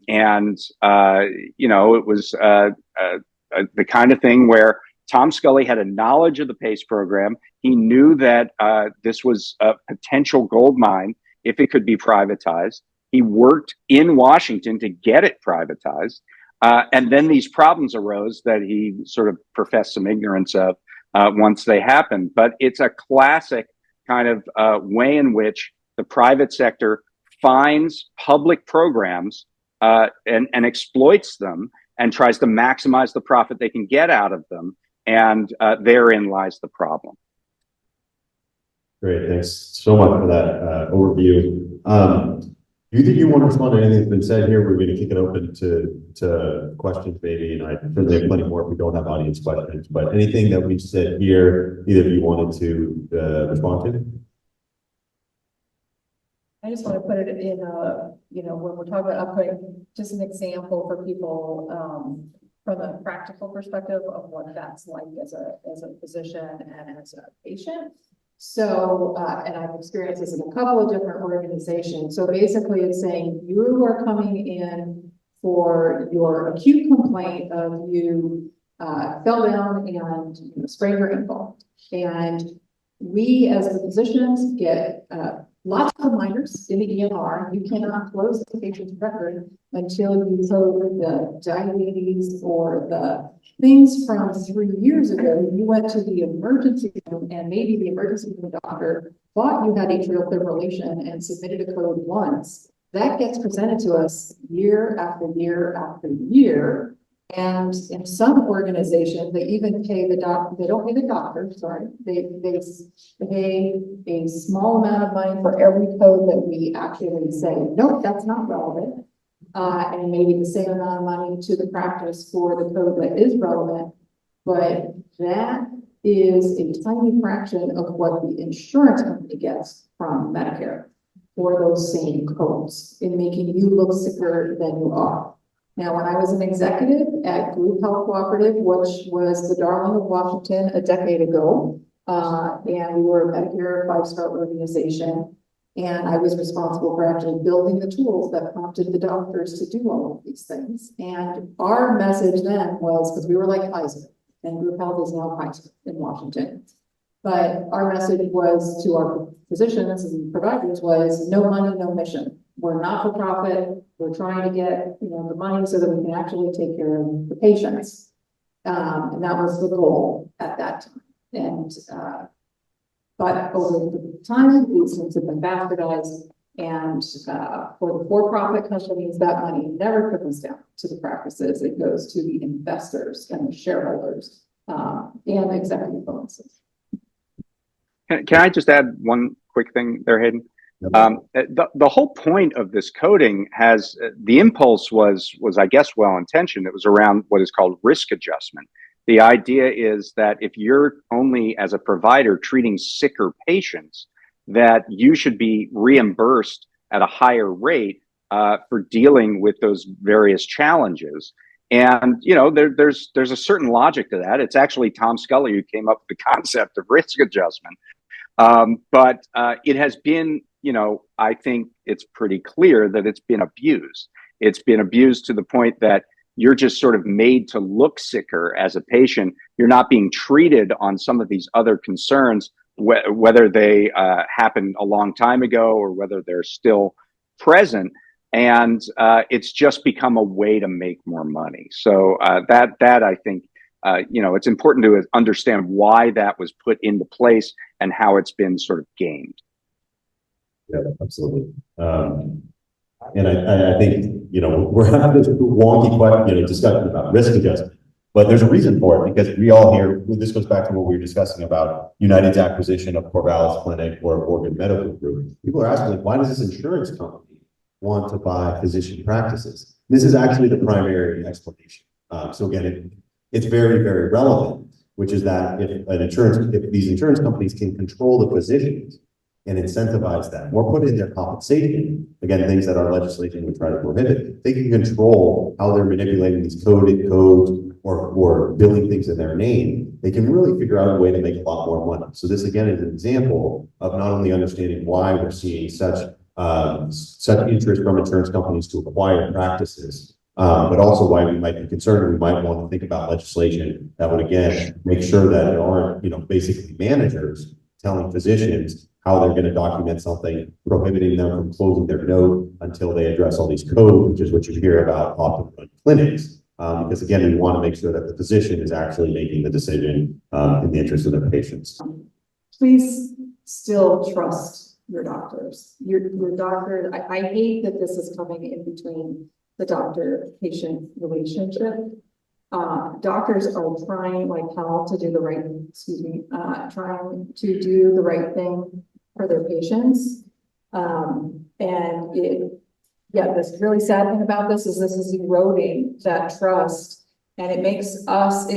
Speaker 4: was the kind of thing where Tom Scully had a knowledge of the PACE program. He knew that this was a potential gold mine if it could be privatized. He worked in Washington to get it privatized. And then these problems arose that he sort of professed some ignorance of once they happened. But it's a classic kind of way in which the private sector finds public programs and exploits them and tries to maximize the profit they can get out of them. And therein lies the problem.
Speaker 1: Great, thanks so much for that overview. Do you think you want to respond to anything that's been said here? We're going to kick it open to questions maybe, and I certainly have plenty more if we don't have audience questions, but anything that we've said here, either of you wanted to respond to?
Speaker 2: I just want to put it in when we're talking about upcoming, just an example for people from a practical perspective of what that's like as a physician and as a patient. So, and I've experienced this in a couple of different organizations. So basically it's saying you are coming in for your acute complaint of you fell down and sprained your ankle. And we as the physicians get lots of reminders in the EMR. You cannot close the patient's record until you code the diabetes or the things from 3 years ago. You went to the emergency room and maybe the emergency room doctor thought you had atrial fibrillation and submitted a code once. That gets presented to us year after year after year. And in some organizations, they even pay the doctor, they don't pay the doctor, sorry, they pay a small amount of money for every code that we actually say, nope, that's not relevant. And maybe the same amount of money to the practice for the code that is relevant. But that is a tiny fraction of what the insurance company gets from Medicare for those same codes in making you look sicker than you are. Now, when I was an executive at Group Health Cooperative, which was the darling of Washington a decade ago, and we were a Medicare 5-star organization, and I was responsible for actually building the tools that prompted the doctors to do all of these things. And our message then was, because we were like Kaiser, and Group Health is now Kaiser in Washington. But our message was to our physicians and providers was no money, no mission. We're not for profit. We're trying to get the money so that we can actually take care of the patients. And that was the goal at that time. And but over the time, these things have been bastardized. And for the for-profit companies, that money never comes down to the practices. It goes to the investors and the shareholders and executive bonuses.
Speaker 4: Can I just add one quick thing there, Hayden? The whole point of this coding has the impulse was I guess well intentioned. It was around what is called risk adjustment. The idea is that if you're only as a provider treating sicker patients, that you should be reimbursed at a higher rate for dealing with those various challenges. And there's a certain logic to that. It's actually Tom Scully who came up with the concept of risk adjustment. But it has been, I think it's pretty clear that it's been abused. It's been abused to the point that you're just sort of made to look sicker as a patient. You're not being treated on some of these other concerns, whether they happened a long time ago or whether they're still present. And it's just become a way to make more money. So that I think, it's important to understand why that was put into place and how it's been sort of gamed.
Speaker 1: Yeah, absolutely. And I think, we're having this wonky question, discussion about risk adjustment, but there's a reason for it because we all hear, this goes back to what we were discussing about United's acquisition of Corvallis Clinic or Oregon Medical Group. People are asking, why does this insurance company want to buy physician practices? This is actually the primary explanation. So again, it's very, very relevant, which is that if these insurance companies can control the physicians and incentivize them or put in their compensation, again, things that our legislation would try to prohibit, they can control how they're manipulating these coded codes or billing things in their name. They can really figure out a way to make a lot more money. So this again is an example of not only understanding why we're seeing such interest from insurance companies to acquire practices, but also why we might be concerned and we might want to think about legislation that would again make sure that there aren't basically managers telling physicians how they're going to document something, prohibiting them from closing their note until they address all these codes, which is what you hear about often in clinics. Because again, we want to make sure that the physician is actually making the decision in the interest of their patients.
Speaker 2: Please still trust your doctors. Your doctor, I hate that this is coming in between the doctor-patient relationship. Doctors are trying like hell to do the right, trying to do the right thing for their patients. This really sad thing about this is eroding that trust, and it makes us,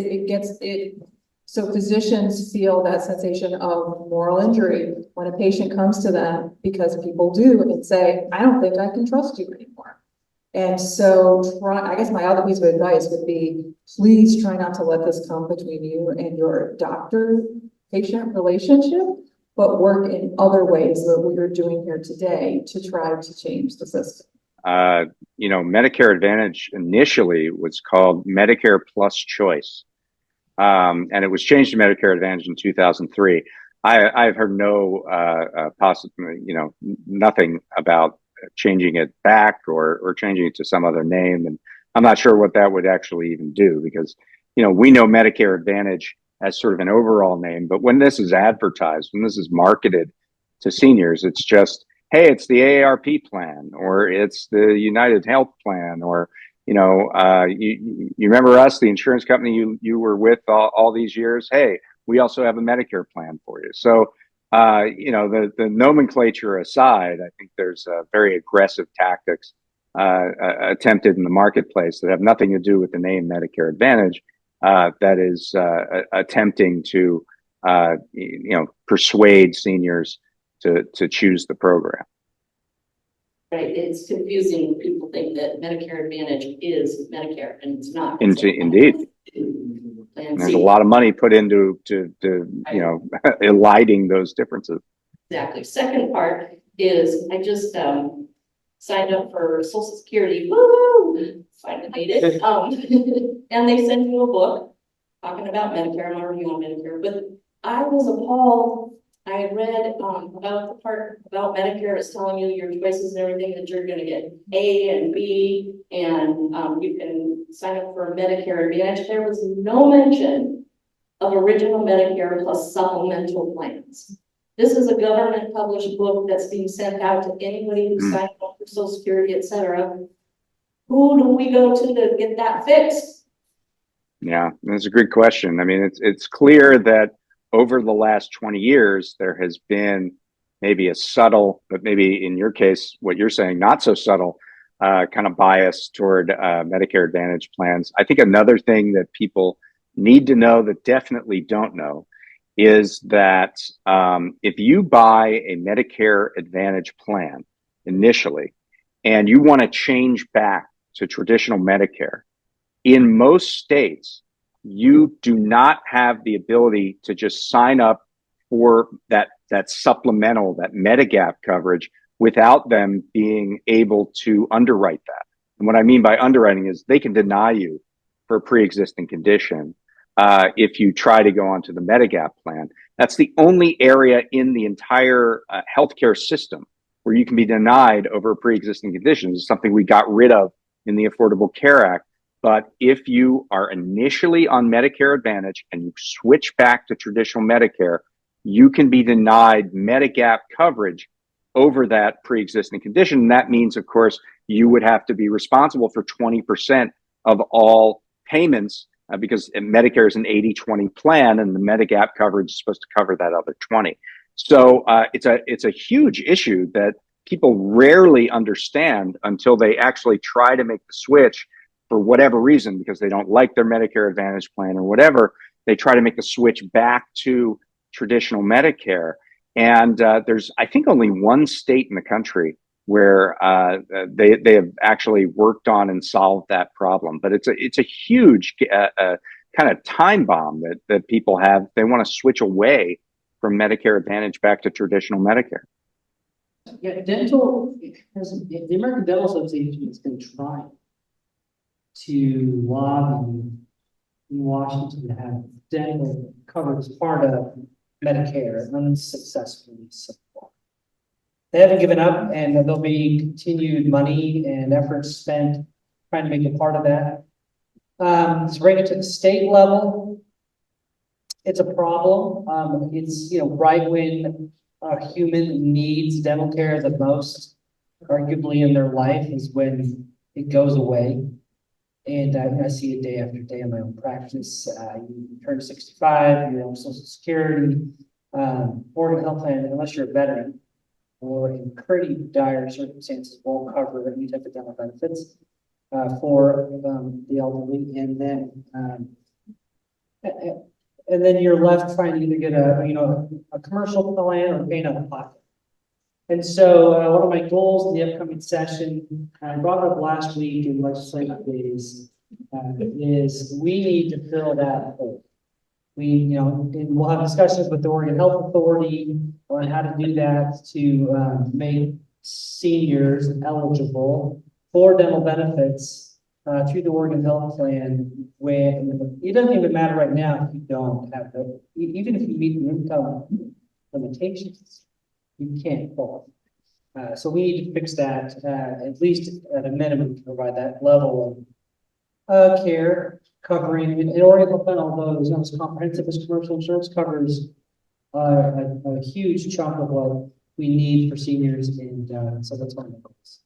Speaker 2: so physicians feel that sensation of moral injury when a patient comes to them, because people do and say, I don't think I can trust you anymore. And so I guess my other piece of advice would be, please try not to let this come between you and your doctor-patient relationship, but work in other ways that we are doing here today to try to change the system.
Speaker 4: Medicare Advantage initially was called Medicare Plus Choice. And it was changed to Medicare Advantage in 2003. I've heard nothing about changing it back or changing it to some other name. And I'm not sure what that would actually even do because, we know Medicare Advantage as sort of an overall name, but when this is advertised, when this is marketed to seniors, it's just, hey, it's the AARP plan, or it's the United Health plan, or, you remember us, the insurance company you were with all these years? Hey, we also have a Medicare plan for you. So, the nomenclature aside, I think there's very aggressive tactics attempted in the marketplace that have nothing to do with the name Medicare Advantage that is attempting to persuade seniors to choose the program.
Speaker 5: Right, it's confusing. People think that Medicare Advantage is Medicare, and it's not. It's
Speaker 4: Indeed.
Speaker 5: Plan
Speaker 4: There's
Speaker 5: C.
Speaker 4: a lot of money put into eliding those differences.
Speaker 5: Exactly. Second part is I just signed up for Social Security. Woo! Finally made it. And they sent you a book talking about Medicare. I'm already on Medicare, but I was appalled. I had read about the part about Medicare. It's telling you your choices and everything, that you're going to get A and B, and you can sign up for a Medicare Advantage. There was no mention of original Medicare plus supplemental plans. This is a government published book that's being sent out to anybody who signed up for Social Security, et cetera. Who do we go to get that fixed?
Speaker 4: Yeah, that's a good question. I mean, it's clear that over the last 20 years, there has been maybe a subtle, but maybe in your case, what you're saying, not so subtle, kind of bias toward Medicare Advantage plans. I think another thing that people need to know that definitely don't know is that if you buy a Medicare Advantage plan initially, and you want to change back to traditional Medicare, in most states, you do not have the ability to just sign up for that supplemental, that Medigap coverage without them being able to underwrite that. And what I mean by underwriting is they can deny you for a pre-existing condition if you try to go onto the Medigap plan. That's the only area in the entire healthcare system where you can be denied over a pre-existing condition. It's something we got rid of in the Affordable Care Act. But if you are initially on Medicare Advantage and you switch back to traditional Medicare, you can be denied Medigap coverage over that pre-existing condition. And that means, of course, you would have to be responsible for 20% of all payments because Medicare is an 80-20 plan, and the Medigap coverage is supposed to cover that other 20. So it's a huge issue that people rarely understand until they actually try to make the switch for whatever reason, because they don't like their Medicare Advantage plan or whatever. They try to make the switch back to traditional Medicare. And there's, I think, only one state in the country where they have actually worked on and solved that problem. But it's a huge kind of time bomb that people have. They want to switch away from Medicare Advantage back to traditional Medicare.
Speaker 3: Yeah, the American Dental Association has been trying to lobby in Washington to have dental covered as part of Medicare, unsuccessfully so far. They haven't given up, and there'll be continued money and efforts spent trying to make it part of that. To bring it to the state level, it's a problem. It's, right when a human needs dental care the most, arguably in their life, is when it goes away. And I see it day after day in my own practice. You turn 65, you're on Social Security, Oregon Health Plan, unless you're a veteran or in pretty dire circumstances, won't cover any type of dental benefits for the elderly. And then you're left trying to either get a commercial plan or pay out of pocket. And so one of my goals in the upcoming session, I brought it up last week in legislative days, is we need to fill that hole. And we'll have discussions with the Oregon Health Authority on how to do that to make seniors eligible for dental benefits through the Oregon Health Plan, where it doesn't even matter right now if you don't have even if you meet the income limitations. You can't qualify. So we need to fix that, at least at a minimum, to provide that level of care covering. In Oregon Health Plan, although it's not as comprehensive as commercial insurance, covers a huge chunk of what we need for seniors, and so that's one of the goals.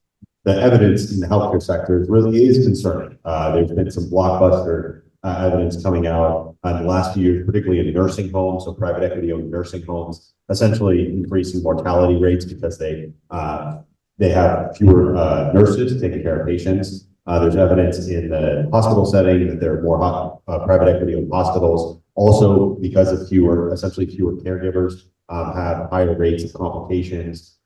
Speaker 1: The evidence in the healthcare sector really is concerning. There's been some blockbuster evidence coming out in the last few years, particularly in nursing homes, so private equity-owned nursing homes, essentially increasing mortality rates because they have fewer nurses taking care of patients. There's evidence in the hospital setting that there are more private equity-owned hospitals Also, because of essentially fewer caregivers, have higher rates of complications.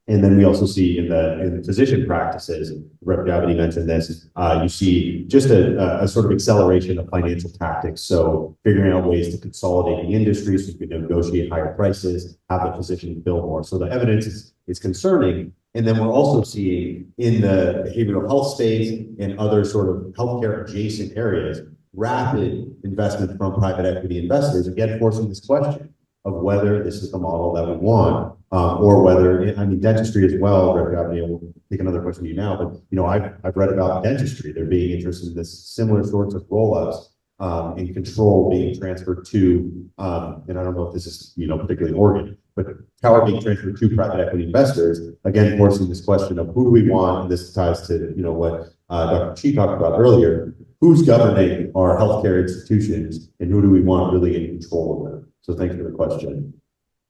Speaker 1: And then we also see in the physician practices, Rep. Gravity mentioned this, you see just a sort of acceleration of financial tactics. So figuring out ways to consolidate the industry so you can negotiate higher prices, have the physicians bill more. So the evidence is concerning. And then we're also seeing in the behavioral health space and other sort of healthcare adjacent areas, rapid investment from private equity investors, again, forcing this question of whether this is the model that we want, or whether, I mean, dentistry as well, Reverend Gravity, we'll take another question to you now, but, you know, I've read about dentistry, they're being interested in this similar sorts of roll-ups, and control being transferred to, and I don't know if this is, you know, particularly Oregon, but power being transferred to private equity investors, again, forcing this question of who do we want, and this ties to, you know, what Dr. Chi talked about earlier, who's governing our healthcare institutions, and who do we want really in control of them? So thank you for the question.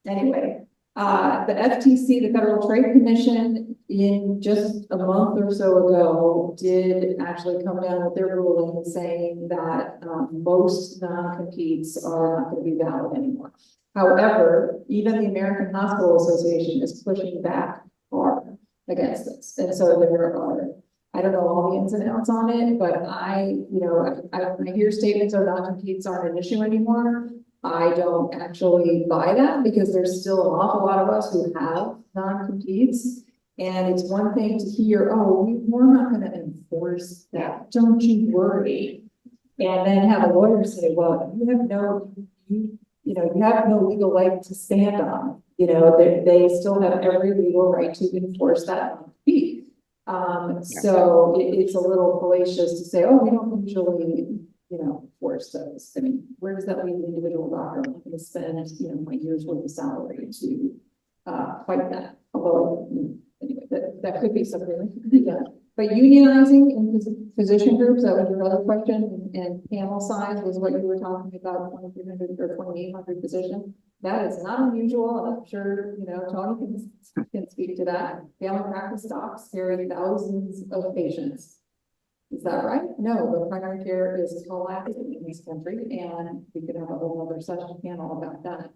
Speaker 2: Anyway, the FTC, the Federal Trade Commission, in just a month or so ago, did actually come down with their ruling saying that most non-competes are not going to be valid anymore. However, even the American Hospital Association is pushing back hard against this. And so there are, I don't know all the ins and outs on it, but when I hear statements of non-competes aren't an issue anymore, I don't actually buy that because there's still an awful lot of us who have non-competes. And it's one thing to hear, oh, we're not going to enforce that. Don't you worry. And then have a lawyer say, well, you have no legal leg to stand on. You know, they still have every legal right to enforce that non-compete. So it's a little fallacious to say, oh, we don't usually, force those. I mean, where does that leave the individual doctor? I'm not going to spend, my year's worth of salary to fight that. Although, anyway, that could be something that could be done. But unionizing in physician groups, that was your other question, and panel size was what you were talking about, 2,300 or 2,800 physicians. That is not unusual. I'm sure, Tony can speak to that. Family practice docs carry thousands of patients. Is that right? No, but primary care is collapsing in this country, and we could have a whole other session panel about that.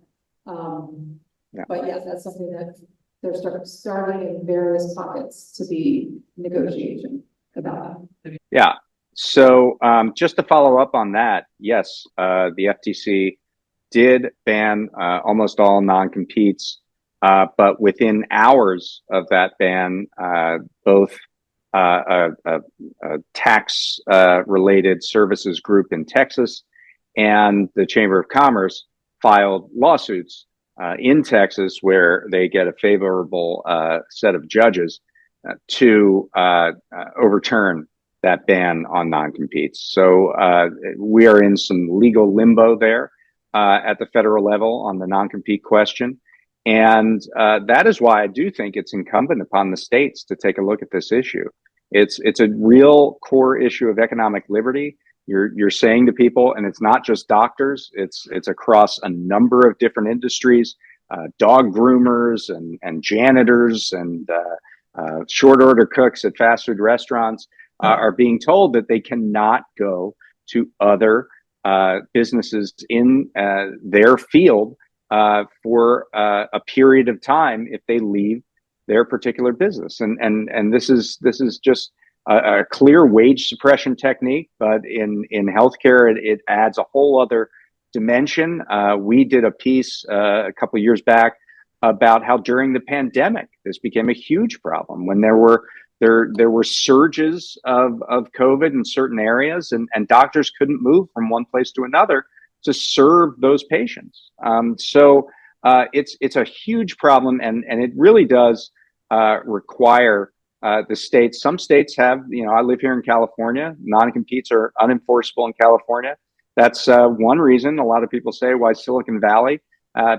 Speaker 2: But yeah, that's something that they're starting in various pockets to be negotiation about that.
Speaker 4: Yeah. So just to follow up on that, yes, the FTC did ban almost all non-competes, but within hours of that ban, both a tax related services group in Texas and the Chamber of Commerce filed lawsuits in Texas where they get a favorable set of judges to overturn that ban on non-competes. So we are in some legal limbo there at the federal level on the non-compete question. And that is why I do think it's incumbent upon the states to take a look at this issue. It's a real core issue of economic liberty. You're saying to people, and it's not just doctors, it's across a number of different industries, dog groomers and janitors and short order cooks at fast food restaurants are being told that they cannot go to other businesses in their field for a period of time if they leave their particular business. And this is just a clear wage suppression technique, but in healthcare, it adds a whole other dimension. We did a piece a couple of years back about how during the pandemic, this became a huge problem when there were surges of COVID in certain areas and doctors couldn't move from one place to another to serve those patients. So it's a huge problem, and it really does require the states. Some states have, I live here in California, non-competes are unenforceable in California. That's one reason a lot of people say why Silicon Valley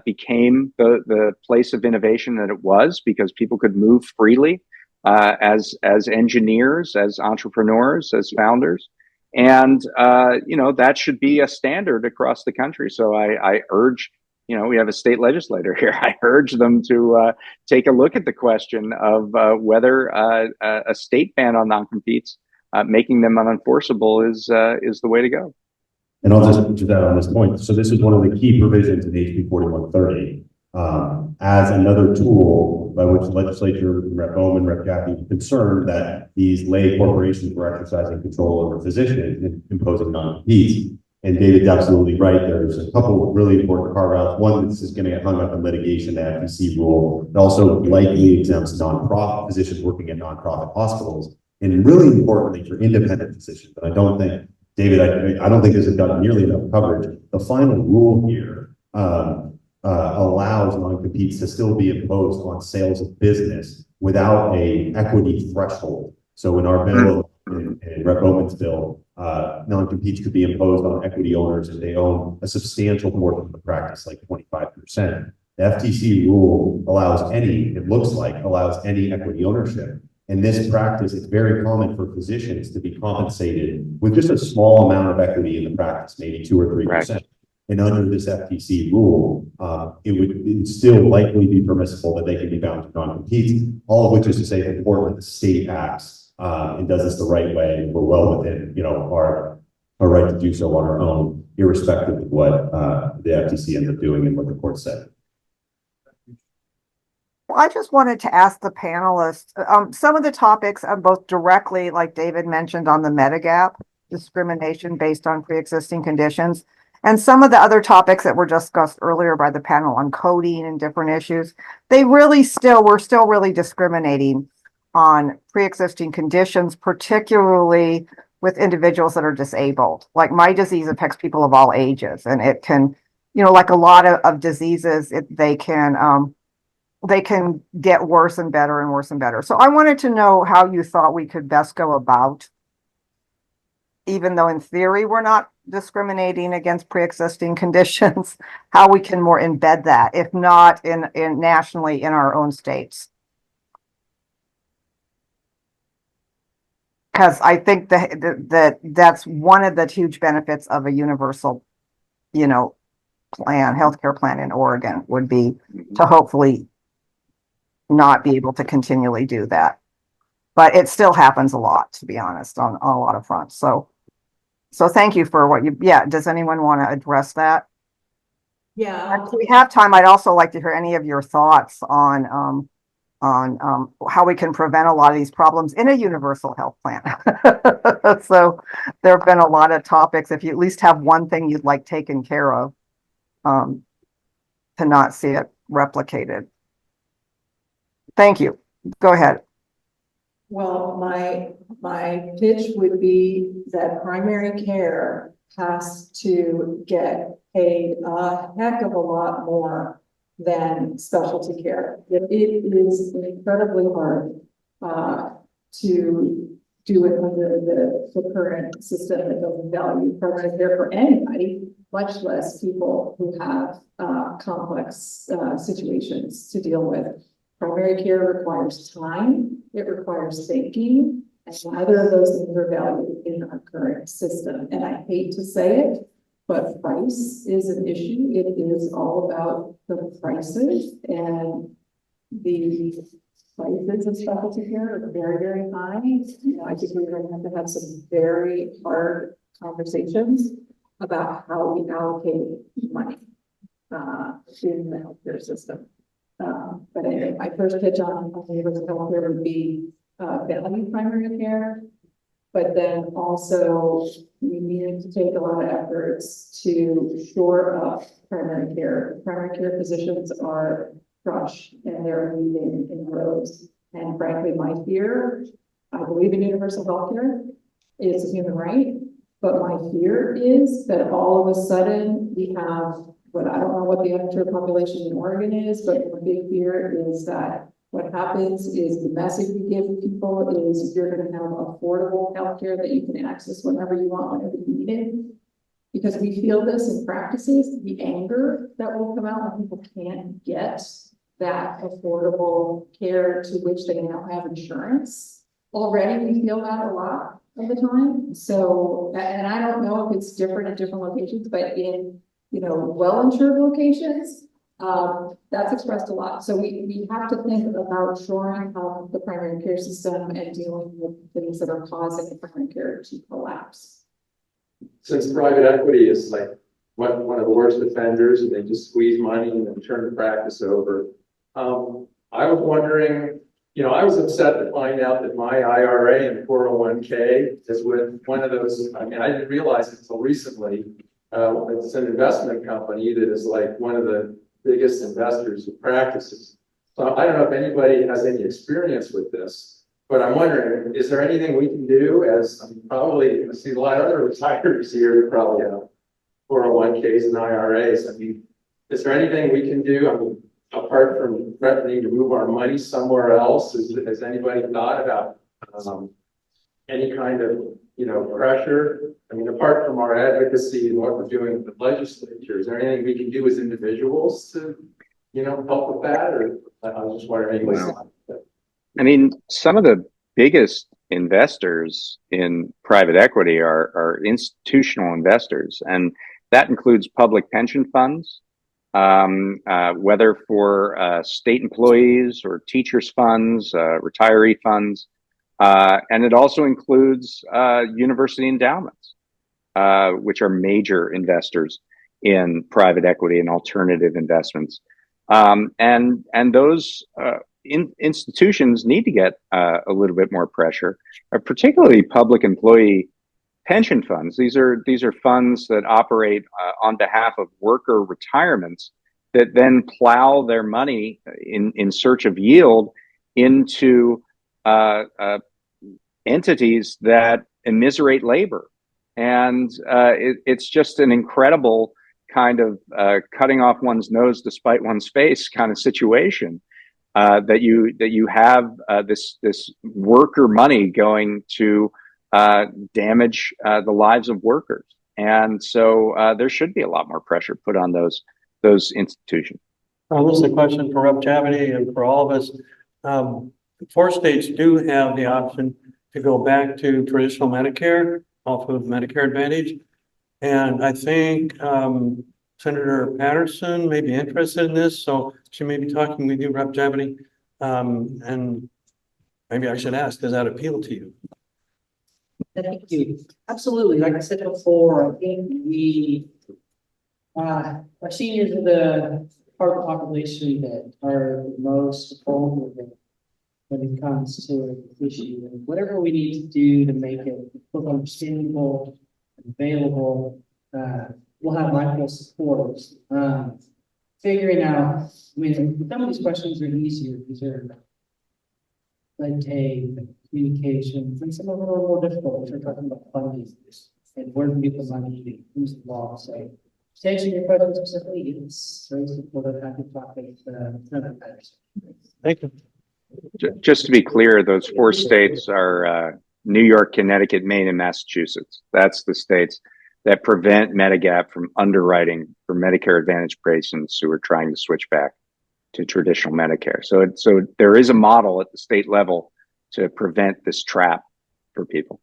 Speaker 4: became the place of innovation that it was, because people could move freely as engineers, as entrepreneurs, as founders. And, that should be a standard across the country. So I urge, we have a state legislator here. I urge them to take a look at the question of whether a state ban on non-competes, making them unenforceable is the way to go.
Speaker 1: And I'll just add on this point. So this is one of the key provisions in HB 4130, as another tool by which the legislature, Rep. Bowman, Rep. Jackie, were concerned that these lay corporations were exercising control over physicians and imposing non-competes. And David's absolutely right. There's a couple of really important carve-outs. One, this is going to get hung up in litigation, the FTC rule. It also likely exempts nonprofit physicians working at nonprofit hospitals. And really importantly for independent physicians, and I don't think, David, I don't think this has gotten nearly enough coverage. The final rule here allows non-competes to still be imposed on sales of business without a equity threshold. So in our bill, in Rep. Bowman's bill, non-competes could be imposed on equity owners if they own a substantial portion of the practice, like 25%. The FTC rule allows any, it looks like, allows any equity ownership. In this practice, it's very common for physicians to be compensated with just a small amount of equity in the practice, maybe 2 or 3%. Right. And under this FTC rule, it would still likely be permissible that they can be bound to non-competes, all of which is to say it's important that the state acts and does this the right way. We're well within, our right to do so on our own, irrespective of what the FTC ends up doing and what the court said.
Speaker 6: Well, I just wanted to ask the panelists, some of the topics both directly, like David mentioned on the Medigap, discrimination based on pre-existing conditions, and some of the other topics that were discussed earlier by the panel on coding and different issues. We're still really discriminating on pre-existing conditions, particularly with individuals that are disabled. Like my disease affects people of all ages, and it can, like a lot of diseases, they can get worse and better and worse and better. So I wanted to know how you thought we could best go about, even though in theory we're not discriminating against pre-existing conditions, how we can more embed that, if not in nationally in our own states. Because I think that's one of the huge benefits of a universal, healthcare plan in Oregon would be to hopefully not be able to continually do that. But it still happens a lot, to be honest, on a lot of fronts. So thank you for what does anyone want to address that?
Speaker 2: Yeah.
Speaker 6: If we have time, I'd also like to hear any of your thoughts on how we can prevent a lot of these problems in a universal health plan. So there have been a lot of topics. If you at least have one thing you'd like taken care of, to not see it replicated. Thank you. Go ahead.
Speaker 2: Well, my pitch would be that primary care has to get paid a heck of a lot more than specialty care. It is incredibly hard to do it under the current system that doesn't value primary care for anybody, much less people who have complex situations to deal with. Primary care requires time, it requires thinking, and neither of those things are valued in our current system. And I hate to say it, but price is an issue. It is all about the prices, and the prices of specialty care are very, very high. I think we're going to have some very hard conversations about how we allocate money in the healthcare system. But anyway, my first pitch on universal healthcare would be value primary care, but then also we needed to take a lot of efforts to shore up primary care. Primary care physicians are crushed and they're leaving in rows. And frankly, my fear, I believe in universal healthcare, it's a human right, but my fear is that all of a sudden we have, but I don't know what the uninsured population in Oregon is, but the big fear is that what happens is the message we give people is you're going to have affordable healthcare that you can access whenever you want, whenever you need it. Because we feel this in practices, the anger that will come out when people can't get that affordable care to which they now have insurance. Already we feel that a lot of the time. So, and I don't know if it's different at different locations, but in well-insured locations, that's expressed a lot. So we have to think about shoring up the primary care system and dealing with things that are causing the primary care to collapse.
Speaker 7: since private equity is like one of the worst offenders, and they just squeeze money and then turn the practice over. I was wondering, I was upset to find out that my IRA and 401k is with one of those. I mean, I didn't realize it until recently. It's an investment company that is like one of the biggest investors of practices. So I don't know if anybody has any experience with this, but I'm wondering, is there anything we can do as probably I see a lot of other retirees here that probably have 401ks and IRAs. I mean, is there anything we can do? I mean, apart from threatening to move our money somewhere else, has anybody thought about any kind of, pressure? I mean, apart from our advocacy and what we're doing with the legislature, is there anything we can do as individuals to, help with that? Or I was just wondering.
Speaker 4: Wow. I mean, some of the biggest investors in private equity are institutional investors, and that includes public pension funds, whether for state employees or teachers' funds, retiree funds, and it also includes university endowments, which are major investors in private equity and alternative investments. And those institutions need to get a little bit more pressure, particularly public employee pension funds. These are funds that operate on behalf of worker retirements that then plow their money in search of yield into entities that immiserate labor. And it's just an incredible kind of cutting off one's nose to spite one's face kind of situation. That you have this worker money going to damage the lives of workers, and so there should be a lot more pressure put on those institutions.
Speaker 8: This is a question for Rep. Chavity and for all of us. 4 states do have the option to go back to traditional Medicare off of Medicare Advantage, and I think Senator Patterson may be interested in this, so she may be talking with you, Rep. Chavity, and maybe I should ask, does that appeal to you?
Speaker 3: Thank you. Absolutely. Like I said before, I think our seniors are the part of the population that are most vulnerable when it comes to the issue. And whatever we need to do to make it both understandable and available, we'll have my full support. Figuring out, I mean, some of these questions are easier. These are red tape, communications, and some of them are more difficult if you're talking about funding and where to get the money, who's the law. So to answer your question specifically, it's very supportive, happy topic.
Speaker 8: Thank you.
Speaker 4: Just to be clear, those 4 states are New York, Connecticut, Maine, and Massachusetts. That's the states that prevent Medigap from underwriting for Medicare Advantage patients who are trying to switch back to traditional Medicare. So there is a model at the state level to prevent this trap for people.